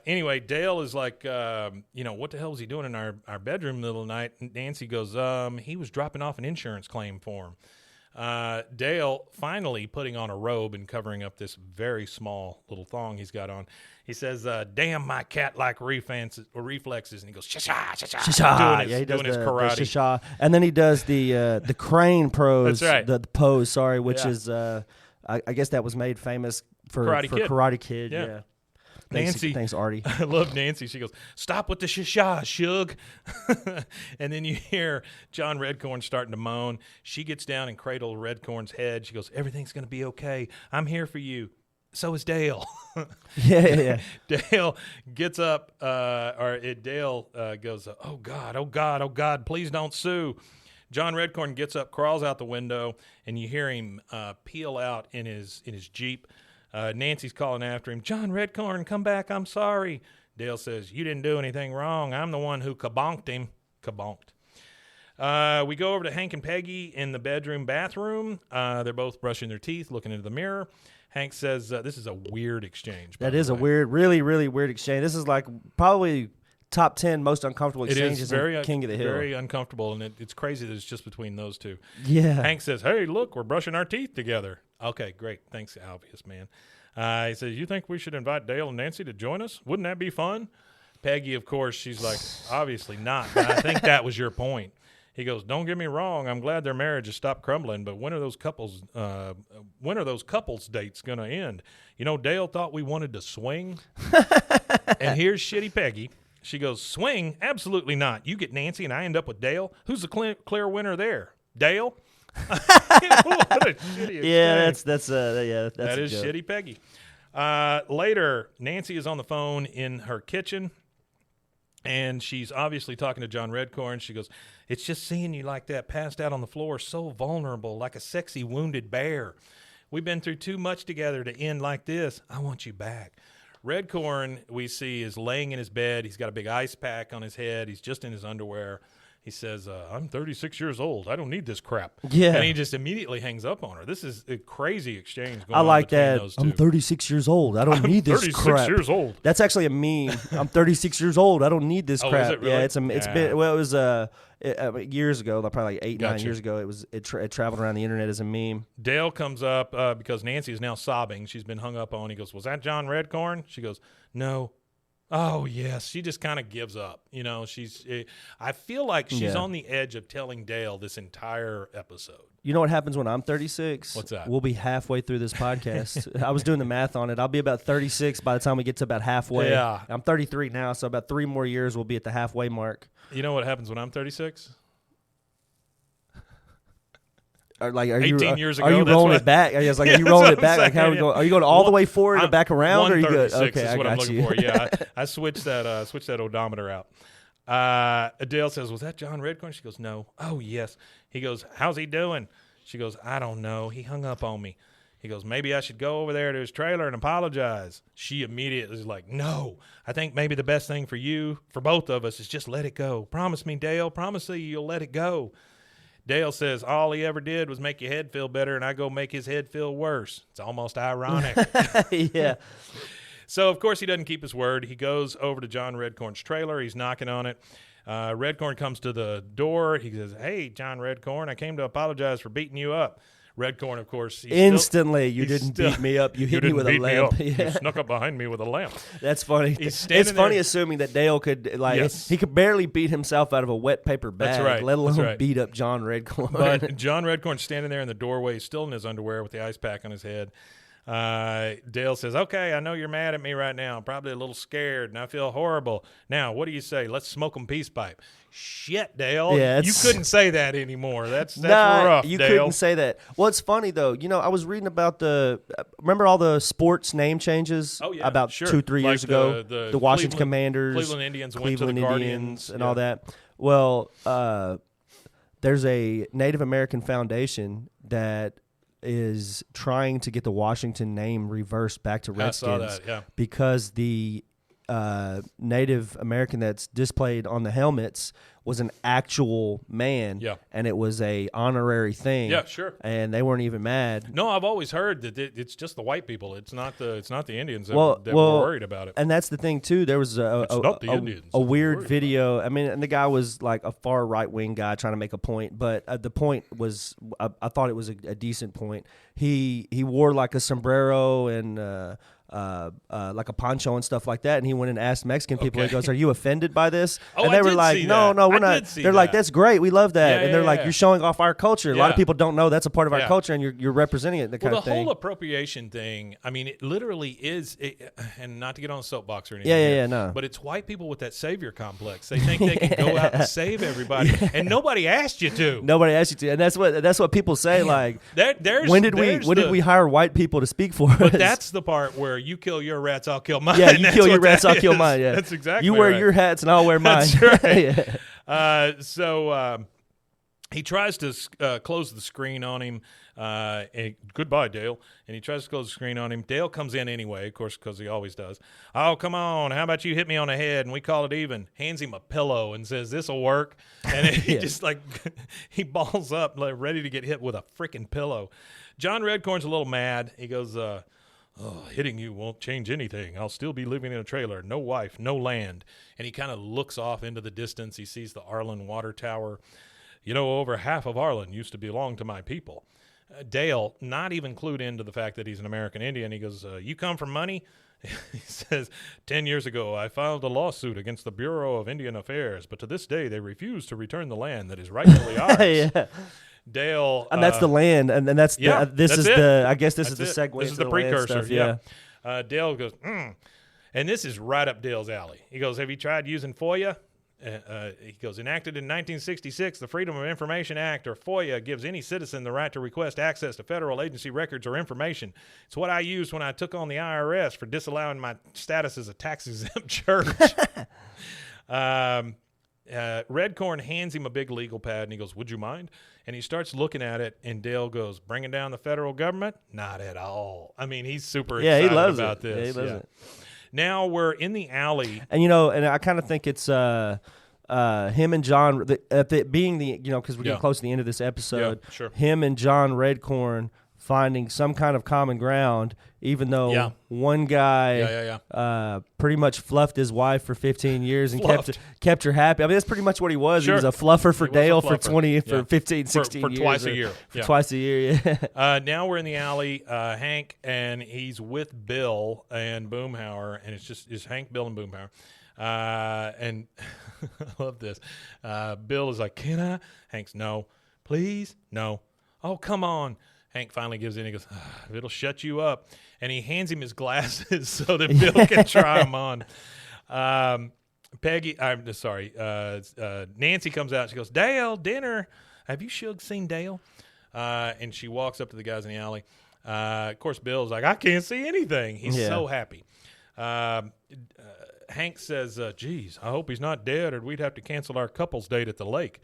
Anyway, Dale is like, what the hell is he doing in our bedroom in the middle of the night? And Nancy goes, he was dropping off an insurance claim for him. Dale finally putting on a robe and covering up this very small little thong he's got on. He says, damn my cat-like reflexes. And he goes, sha-sha, sha-sha. Sha-sha. He does his karate. The sha-sha. And then he does the crane pose. That's right. The pose, which is, I guess that was made famous for Karate Kid. Yeah. Nancy. Thanks, Artie. I love Nancy. She goes, stop with the sha-sha, Shug. And then you hear John Redcorn starting to moan. She gets down and cradles Redcorn's head. She goes, everything's going to be okay. I'm here for you. So is Dale. Yeah. Dale gets up, Dale goes, oh, God, please don't sue. John Redcorn gets up, crawls out the window, and you hear him peel out in his Jeep. Nancy's calling after him, John Redcorn, come back, I'm sorry. Dale says, you didn't do anything wrong. I'm the one who kabonked him. We go over to Hank and Peggy in the bathroom. They're both brushing their teeth, looking into the mirror. Hank says, this is a weird exchange. That is a weird, really, really weird exchange. This is like probably top 10 most uncomfortable exchanges in King of the Hill. Very uncomfortable, and it's crazy that it's just between those two. Yeah. Hank says, hey, look, we're brushing our teeth together. Okay, great. Thanks, Albius, man. He says, you think we should invite Dale and Nancy to join us? Wouldn't that be fun? Peggy, of course, she's like, obviously not, but I think that was your point. He goes, don't get me wrong, I'm glad their marriage has stopped crumbling, but when are those couples dates going to end? You know, Dale thought we wanted to swing. And here's shitty Peggy. She goes, swing? Absolutely not. You get Nancy and I end up with Dale. Who's the clear winner there? Dale? What a shitty Yeah, exchange. that's That a is joke. shitty Peggy. Later, Nancy is on the phone in her kitchen, and she's obviously talking to John Redcorn. She goes, "It's just seeing you like that, passed out on the floor, so vulnerable, like a sexy wounded bear. We've been through too much together to end like this. I want you back." Redcorn, we see, is laying in his bed. He's got a big ice pack on his head. He's just in his underwear. He says, "I'm 36 years old. I don't need this crap." Yeah. And he just immediately hangs up on her. This is a crazy exchange going I on like between that. those two. I'm 36 years old. I don't need this 36 crap. years old. That's actually a meme. I'm 36 years old. I don't need this Oh, is crap. it really? Yeah, it's Yeah. been well. It was years ago, probably like 8-9 Gotcha. years ago. It traveled around the internet as a meme. Dale comes up because Nancy is now sobbing. She's been hung up on. He goes, "Was that John Redcorn?" She goes, "No." Oh, yes. She just kind of gives up. You know, I feel like she's on the edge of telling Dale this entire episode. You know what happens when I'm 36? What's that? We'll be halfway through this podcast. I was doing the math on it. I'll be about 36 by the time we get to about halfway. Yeah. I'm 33 now, so about 3 more years we'll be at the halfway mark. You know what happens when I'm 36? Are 18 years Are ago, you that's rolling what- it back? Are you Yeah, like, are you that's rolling what it back? I'm Like, how are we saying, going? Are you going all the way forward and I'm back around? Or are you good? 136 Okay, is I what I'm got looking you. for. Yeah, I switched that odometer out. Dale says, "Was that John Redcorn?" She goes, "No." "Oh, yes." He goes, "How's he doing?" She goes, "I don't know. He hung up on me." He goes, "Maybe I should go over there to his trailer and apologize." She immediately is like, "No, I think maybe the best thing for you, for both of us, is just let it go. Promise me, Dale. Promise me you'll let it go." Dale says, "All he ever did was make your head feel better, and I go make his head feel worse." It's almost ironic. Yeah. So, of course, he doesn't keep his word. He goes over to John Redcorn's trailer. He's knocking on it. Redcorn comes to the door. He says, "Hey, John Redcorn, I came to apologize for beating you up." Redcorn, of course, Instantly, you didn't beat me up. You hit me with a lamp. You snuck up behind me with a lamp. That's funny. He's standing It's funny there. assuming that Dale could, Yes. he could barely beat himself out of a wet paper bag, That's right. let alone That's right. beat up John Redcorn. But John Redcorn's standing there in the doorway, still in his underwear with the ice pack on his head. Dale says, "Okay, I know you're mad at me right now. I'm probably a little scared, and I feel horrible. Now, what do you say? Let's smoke 'em peace pipe." Shit, Dale. Yeah, you couldn't say that anymore. That's Nah, rough, you Dale. couldn't say that. Well, it's funny, though. You know, I was reading about remember all the sports name changes Oh, yeah, about sure. 2-3 Like years ago? the Washington Cleveland- Commanders, Cleveland Indians went to the Cleveland Guardians, Indians, and yeah. all that. Well, there's a Native American foundation that is trying to get the Washington name reversed back to Redskins. I saw that, yeah. Because the Native American that's displayed on the helmets was an actual man, Yeah. and it was a honorary thing. Yeah, sure. And they weren't even mad. No, I've always heard that it's just the white people. It's not the Indians that Well, were worried about it. And that's the thing too. There was It's not the Indians a that we're weird worried video. I mean, and the guy was like a far right wing guy trying to make a point, but the point was, I thought it was a decent point. He wore like a sombrero and like a poncho and stuff like that, and he went and asked Mexican people. Okay. He goes, "Are you offended by this?" Oh, and they I were did like, see "No, that. no, we're I not." did see They're like, that. "That's great, we love that," Yeah, and they're yeah, like, yeah. "You're showing off our culture. A lot of Yeah. people don't know that's a part of our Yeah. culture, and you're representing it." The kind Well, of the thing. whole appropriation thing, I mean, it literally is, and not to get on a soapbox or anything. Yeah, here, no. But it's white people with that savior complex. They think they can go out and save everybody, and nobody asked you to. Nobody asked you to, and that's what people say. Like, There's when did there's we the- hire white people to speak for us? But that's the part where you kill your rats, I'll kill mine. yeah, you That's kill your what rats, that I'll kill is. mine. Yeah, That's exactly You wear right. your hats, and I'll wear mine. That's right. Yeah. So he tries to close the screen on him. And goodbye, Dale. And he tries to close the screen on him. Dale comes in anyway, of course, because he always does. "Oh, come on. How about you hit me on the head and we call it even?" Hands him a pillow and says, "This'll work." And he Yeah. just like, he balls up, like, ready to get hit with a freaking pillow. John Redcorn's a little mad. He goes, "Hitting you won't change anything. I'll still be living in a trailer. No wife, no land." And he kind of looks off into the distance. He sees the Arlen Water Tower. "You know, over half of Arlen used to belong to my people." Dale, not even clued into the fact that he's an American Indian, he goes, "You come from money?" He says, 10 years ago, I filed a lawsuit against the Bureau of Indian Affairs, but to this day, they refuse to return the land that is rightfully ours." Yeah. Dale. And that's the land, and that's yeah, this that's is it. the. I guess this That's is the it. segue. This is into the land precursor. stuff, yeah. Dale goes, And this is right up Dale's alley. He goes, "Have you tried using FOIA?" He goes, enacted in 1966, the Freedom of Information Act, or FOIA, gives any citizen the right to request access to federal agency records or information. It's what I used when I took on the IRS for disallowing my status as a tax-exempt church. Redcorn hands him a big legal pad, and he goes, would you mind? And he starts looking at it, and Dale goes, bringing down the federal government? Not at all. I mean, he's super excited about this. Yeah, he loves it. Now we're in the alley. And, and I kind of think it's him and John, being the, because we're getting close to the end of this episode, him and John Redcorn finding some kind of common ground, even though one guy pretty much fluffed his wife for 15 years and kept her happy. I mean, that's pretty much what he was. Sure. He was a fluffer for Dale for 15, 16 for years. Twice a year. For twice a year, yeah. Now we're in the alley, Hank, and he's with Bill and Boomhauer, and it's Hank, Bill, and Boomhauer. And I love this. Bill is like, can I? Hank's, no. Please? No. Oh, come on. Hank finally gives in. He goes, it'll shut you up. And he hands him his glasses so that Bill can try them on. Nancy comes out. She goes, Dale, dinner. Have you seen Dale? And she walks up to the guys in the alley. Of course, Bill's like, I can't see anything. He's so happy. Hank says, geez, I hope he's not dead or we'd have to cancel our couple's date at the lake.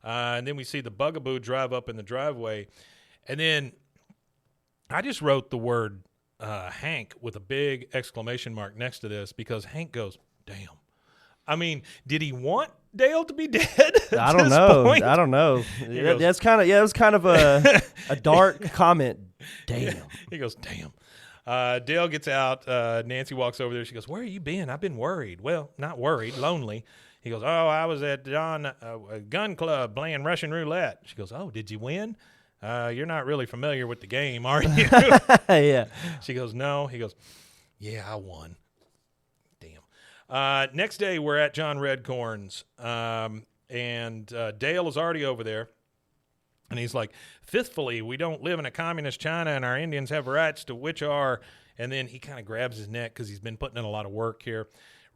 And then we see the Bugaboo drive up in the driveway. And then I just wrote the word Hank with a big exclamation mark next to this because Hank goes, damn. I mean, did he want Dale to be dead? I don't know. That's kind of it was kind of a dark comment. Damn. He goes, damn. Dale gets out. Nancy walks over there. She goes, where have you been? I've been worried. Well, not worried, lonely. He goes, oh, I was at John Gun Club playing Russian roulette. She goes, oh, did you win? You're not really familiar with the game, are you? Yeah. She goes, no. He goes, yeah, I won. Damn. Next day, we're at John Redcorn's, and Dale is already over there. And he's like, fifthly, we don't live in a communist China, and our Indians have rights to which are. And then he kind of grabs his neck because he's been putting in a lot of work here.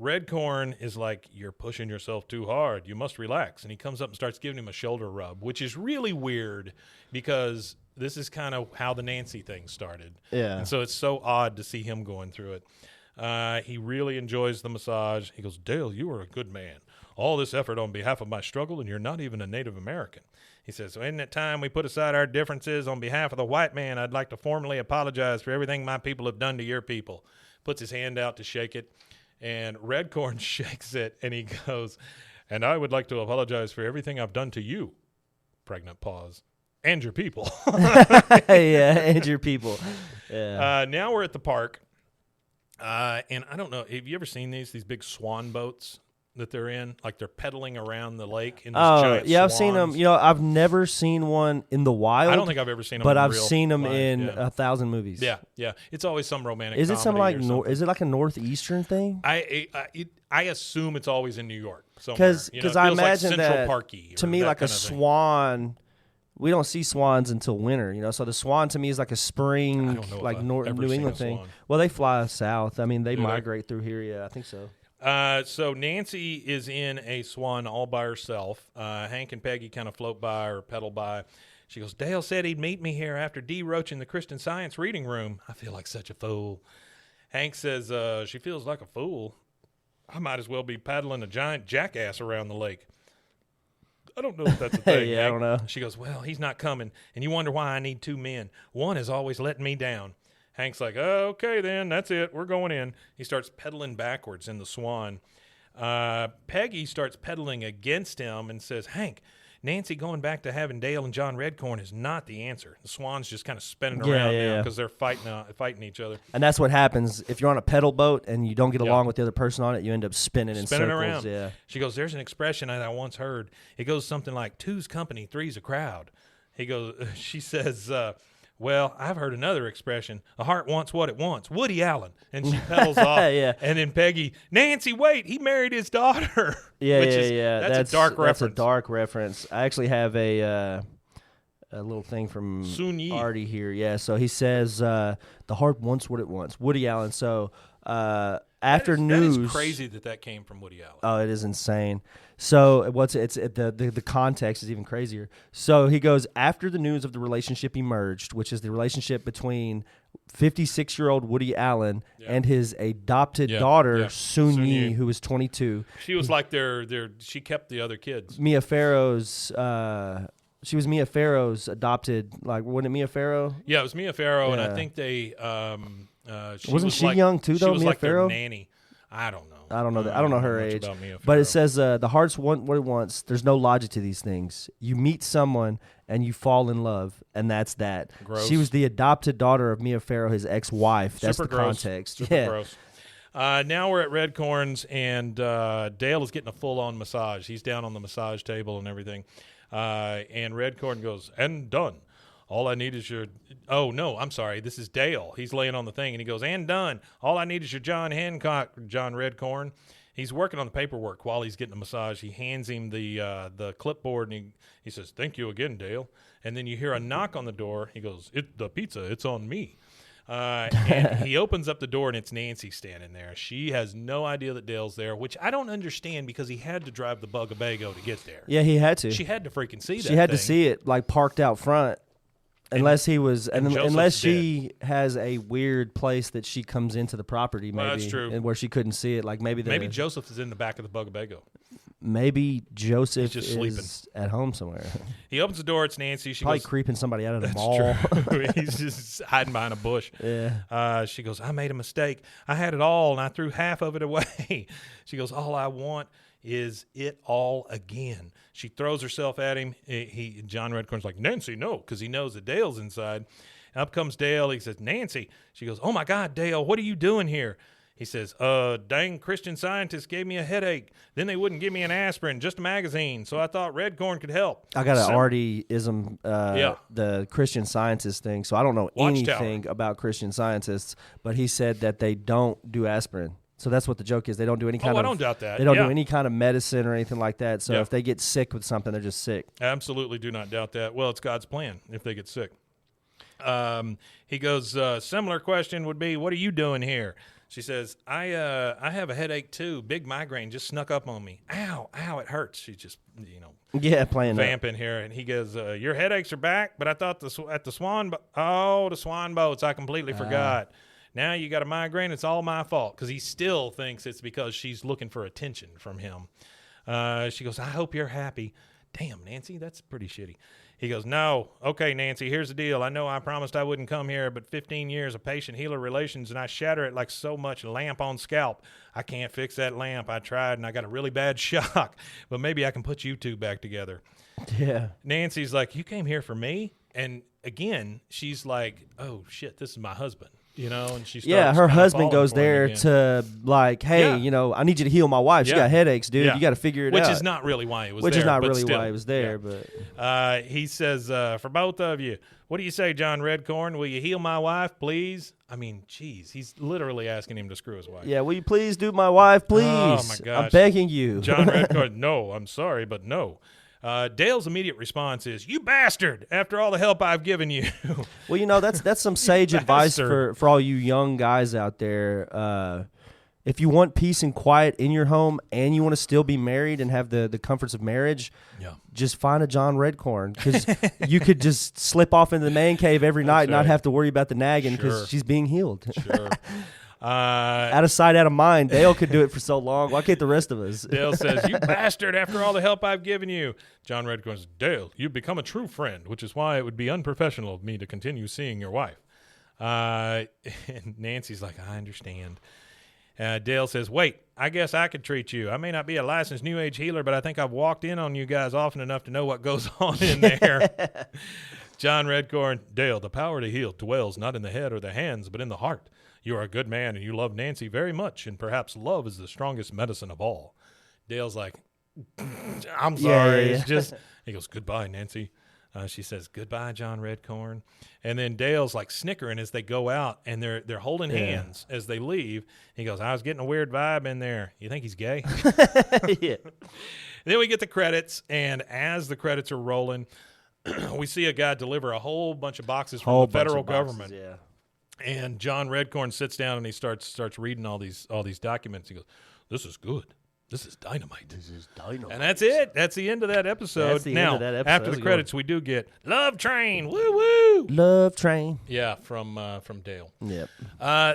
Redcorn is like, you're pushing yourself too hard. You must relax. And he comes up and starts giving him a shoulder rub, which is really weird because this is kind of how the Nancy thing started. Yeah. And so it's so odd to see him going through it. He really enjoys the massage. He goes, Dale, you are a good man. All this effort on behalf of my struggle, and you're not even a Native American. He says, so in that time we put aside our differences on behalf of the white man, I'd like to formally apologize for everything my people have done to your people. Puts his hand out to shake it. And Redcorn shakes it, and he goes, and I would like to apologize for everything I've done to you, pregnant pause, and your people. Yeah, and your people. Yeah. Now we're at the park, and I don't know, have you ever seen these big swan boats that they're in? Like they're pedaling around the lake in these giant yeah, swans. I've seen them. I've never seen one in the wild. I don't think I've ever seen them but in I've real seen them life. in 1,000 movies. Yeah. It's always some romantic Is it something like is it like a northeastern thing? I assume it's always in New York because I imagine like that Parky to me like a swan. We don't see swans until winter, so the swan to me is like a spring, like New England thing. Well, they fly south. I mean, they migrate through here. Yeah, I think so. So Nancy is in a swan all by herself. Hank and Peggy kind of float by or pedal by. She goes, Dale said he'd meet me here after de-roaching the Christian Science reading room. I feel like such a fool. Hank says, she feels like a fool. I might as well be paddling a giant jackass around the lake. I don't know if that's a thing. Yeah, I don't know. She goes, well, he's not coming. And you wonder why I need two men. One is always letting me down. Hank's like, oh, okay, then. That's it. We're going in. He starts pedaling backwards in the swan. Peggy starts pedaling against him and says, Hank, Nancy going back to having Dale and John Redcorn is not the answer. The swan's just kind of spinning around now because they're fighting each other. And that's what happens. If you're on a pedal boat and you don't get along with the other person on it, you end up spinning in circles. Around. Yeah. She goes, there's an expression I once heard. It goes something like, two's company, three's a crowd. She says, well, I've heard another expression. A heart wants what it wants. Woody Allen. And she pedals off. Yeah. And then Peggy, Nancy, wait, he married his daughter. Yeah. That's a dark reference. That's a dark reference. I actually have a a little thing from Sun-Yi. Artie here. Yeah, so he says the heart wants what it wants. Woody Allen. So after news, that is crazy that came from Woody Allen. Oh, it is insane. So the context is even crazier. So he goes, after the news of the relationship emerged, which is the relationship between 56-year-old Woody Allen and his adopted daughter Sun-Yi, who was 22. She was like she kept the other kids. Mia Farrow's. She was Mia Farrow's adopted. Like, wasn't it Mia Farrow? Yeah, it was Mia Farrow, and I think they. Wasn't she young too, though? She was Mia like Farrow? their nanny. I don't know. I don't know that. I don't know her age. But it says the hearts want what it wants. There's no logic to these things. You meet someone and you fall in love, and that's that. Gross. She was the adopted daughter of Mia Farrow, his ex-wife. That's Super the gross. context. Super gross. Now we're at Redcorn's, and Dale is getting a full-on massage. He's down on the massage table and everything. And Redcorn goes, and done. All I need is your – oh, no, I'm sorry. This is Dale. He's laying on the thing, and he goes, and done. All I need is your John Redcorn. He's working on the paperwork while he's getting a massage. He hands him the clipboard, and he says, thank you again, Dale. And then you hear a knock on the door. He goes, the pizza, it's on me. And he opens up the door, and it's Nancy standing there. She has no idea that Dale's there, which I don't understand because he had to drive the Bugabego to get there. Yeah, he had to. She had to freaking see that She had thing. to see it, like, parked out front. Unless he was, unless she has a weird place that she comes into the property, maybe, that's true. And where she couldn't see it, like maybe Joseph is in the back of the Bugabego. Maybe Joseph just is sleeping at home somewhere. He opens the door. It's Nancy. She probably goes, creeping somebody out of the mall. True. He's just hiding behind a bush. Yeah. She goes, I made a mistake. I had it all, and I threw half of it away. She goes, all I want is it all again. She throws herself at him. John Redcorn's like, Nancy, no, because he knows that Dale's inside. Up comes Dale. He says, Nancy. She goes, oh, my God, Dale, what are you doing here? He says, dang Christian Scientists gave me a headache. Then they wouldn't give me an aspirin, just a magazine. So I thought Redcorn could help. I got an Artie-ism, the Christian Scientist thing. So I don't know anything about Christian Scientists, but he said that they don't do aspirin. So that's what the joke is. They don't do any kind of. I don't doubt that. They don't do any kind of medicine or anything like that. So if they get sick with something, they're just sick. Absolutely do not doubt that. Well, it's God's plan if they get sick. He goes, similar question would be, what are you doing here? She says, I have a headache too. Big migraine just snuck up on me. Ow, it hurts. She's just, playing vamping here. And he goes, your headaches are back, but I thought at the Swan boats, I completely forgot. Now you got a migraine. It's all my fault, because he still thinks it's because she's looking for attention from him. She goes, I hope you're happy. Damn, Nancy, that's pretty shitty. He goes, no. Okay, Nancy, here's the deal. I know I promised I wouldn't come here, but 15 years of patient-healer relations, and I shatter it like so much lamp on scalp. I can't fix that lamp. I tried, and I got a really bad shock. But maybe I can put you two back together. Yeah. Nancy's like, you came here for me? And again, she's like, oh, shit, this is my husband. And she starts her husband goes there again. to like, hey, I need you to heal my wife. She got headaches, dude. You got to figure it out. Which is not really why he was there. Which is not really why he was there. But he says, for both of you, what do you say, John Redcorn? Will you heal my wife, please? I mean, geez, he's literally asking him to screw his wife. Yeah, will you please do my wife, please? Oh, my gosh. I'm begging you. John Redcorn, no, I'm sorry, but no. Dale's immediate response is, you bastard, after all the help I've given you. Well, that's some sage advice for all you young guys out there. If you want peace and quiet in your home and you want to still be married and have the comforts of marriage, just find a John Redcorn, because you could just slip off into the man cave every night and not have to worry about the nagging because she's being healed. Sure. Out of sight, out of mind. Dale could do it for so long. Why can't the rest of us? Dale says, you bastard, after all the help I've given you. John Redcorn says, Dale, you've become a true friend, which is why it would be unprofessional of me to continue seeing your wife. And Nancy's like, I understand. Dale says, wait, I guess I could treat you. I may not be a licensed New Age healer, but I think I've walked in on you guys often enough to know what goes on in there. John Redcorn, Dale, the power to heal dwells not in the head or the hands, but in the heart. You are a good man, and you love Nancy very much, and perhaps love is the strongest medicine of all. Dale's like, I'm sorry. Yeah. It's just, he goes, goodbye, Nancy. She says, goodbye, John Redcorn. And then Dale's like snickering as they go out, and they're holding hands as they leave. He goes, I was getting a weird vibe in there. You think he's gay? Yeah. Then we get the credits, and as the credits are rolling, we see a guy deliver a whole bunch of boxes from the federal government. Yeah. And John Redcorn sits down and he starts reading all these documents. He goes, "This is good. This is dynamite. This is dynamite." And that's it. That's the end of that episode. That's the end of that episode. After the credits, we do get Love Train. Woo woo. Love Train. Yeah, from Dale. Yep.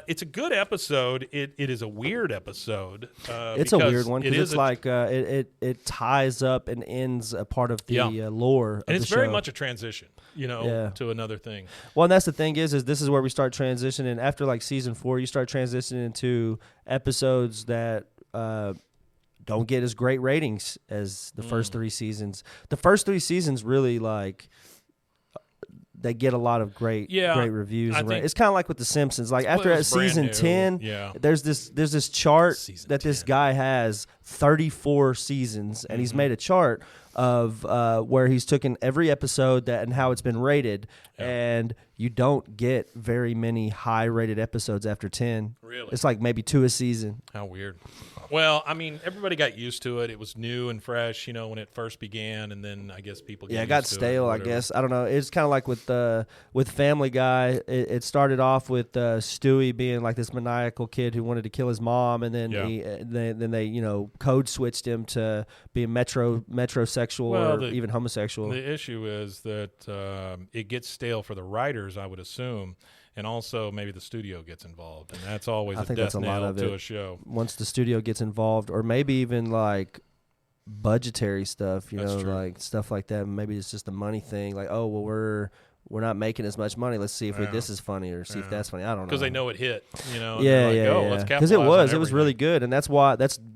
It's a good episode. It is a weird episode. It's a weird one because it's like it ties up and ends a part of the lore. And it's very much a transition, to another thing. Well, and that's the thing is this is where we start transitioning. After like season 4, you start transitioning into episodes that don't get as great ratings as the first 3 seasons. The first 3 seasons really they get a lot of great reviews. It's kind of like with The Simpsons. Like after season 10, there's this chart that this guy has 34 seasons, and he's made a chart of where he's taken every episode and how it's been rated, and you don't get very many high-rated episodes after 10. Really? It's like maybe 2 a season. How weird. Well, I mean, everybody got used to it. It was new and fresh, when it first began, and then I guess people it got stale, I guess. I don't know. It's kind of like with Family Guy. It started off with Stewie being like this maniacal kid who wanted to kill his mom, and then they code switched him to being metrosexual or even homosexual. The issue is that it gets stale for the writers, I would assume. And also maybe the studio gets involved, and that's always a death nail to a show. Once the studio gets involved, or maybe even like budgetary stuff, like stuff like that. Maybe it's just a money thing. Like, oh, well, we're not making as much money. Let's see if this is funny or see if that's funny. I don't know. Because they know it hit, Let's capitalize it was really good, and that's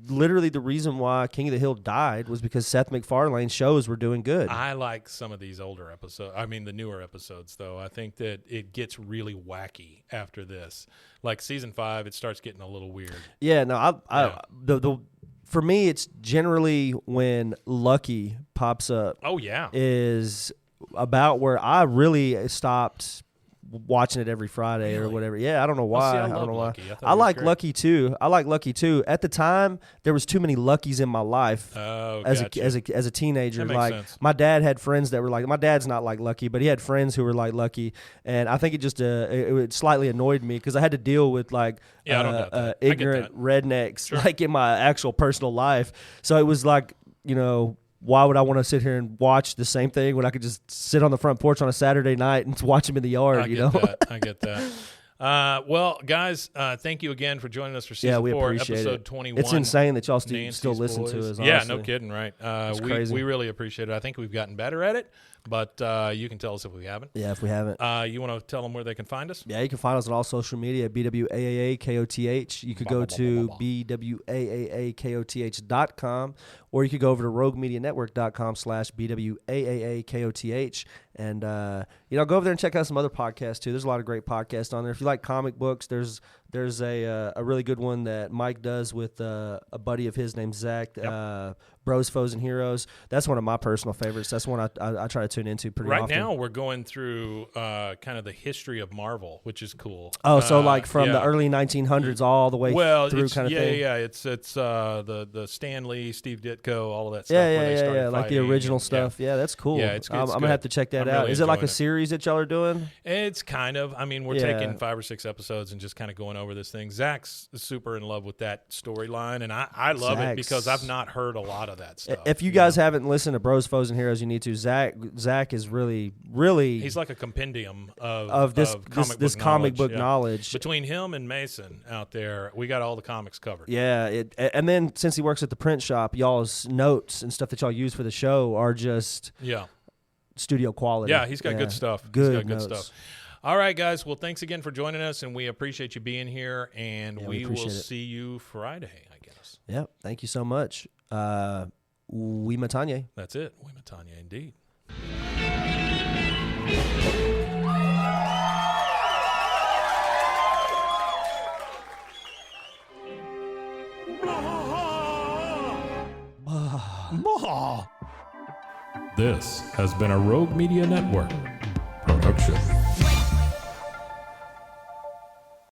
literally the reason why King of the Hill died was because Seth MacFarlane's shows were doing good. I like some of these older episodes. I mean, the newer episodes, though. I think that it gets really wacky after this. Like season 5, it starts getting a little weird. Yeah, no, for me, it's generally when Lucky pops up. Oh yeah, is about where I really stopped watching it every Friday or whatever. Yeah, I don't know why. I don't know why. I like Lucky too. At the time, there was too many Luckies in my life as a teenager. That makes sense. My dad had friends that were like, my dad's not like Lucky, but he had friends who were like Lucky, and I think it just it slightly annoyed me because I had to deal with like ignorant rednecks like in my actual personal life. So it was like, why would I want to sit here and watch the same thing when I could just sit on the front porch on a Saturday night and watch them in the yard? I get that. Well, guys, thank you again for joining us for season 4, episode 21. It's insane that y'all still listen to us. Honestly. Yeah, no kidding, right? It's crazy. We really appreciate it. I think we've gotten better at it, but you can tell us if we haven't. Yeah, if we haven't. You want to tell them where they can find us? Yeah, you can find us on all social media at BWAAAKOTH. You could go to BWAAAKOTH.com, or you could go over to RogueMediaNetwork.com/BWAAAKOTH. And, go over there and check out some other podcasts, too. There's a lot of great podcasts on there. If you like comic books, there's a really good one that Mike does with a buddy of his named Zach, Bros, Foes, and Heroes. That's one of my personal favorites. That's one I try to tune into pretty often. Right now, we're going through kind of the history of Marvel, which is cool. Oh, so like from the early 1900s all the way through kind of thing? Yeah. It's the Stan Lee, Steve Ditko, all of that stuff. Yeah, like the original stuff. Yeah, that's cool. Yeah, it's good. I'm going to have to check that out. Really is it like a series that y'all are doing? It's kind of. I mean, we're taking 5 or 6 episodes and just kind of going over this thing. Zach's super in love with that storyline, and I love it because I've not heard a lot of that stuff. If you guys haven't listened to Bros, Foes, and Heroes, you need to. Zach is really he's like a compendium of this comic book knowledge. Between him and Mason out there, we got all the comics covered. Yeah, and then since he works at the print shop, y'all's notes and stuff that y'all use for the show are just studio quality. Yeah, he's got good stuff. Good stuff. All right, guys. Well, thanks again for joining us, and we appreciate you being here, and we will see you Friday, I guess. Yep. Thank you so much. We Matanye. That's it. We Matanye, indeed. This has been a Rogue Media Network production.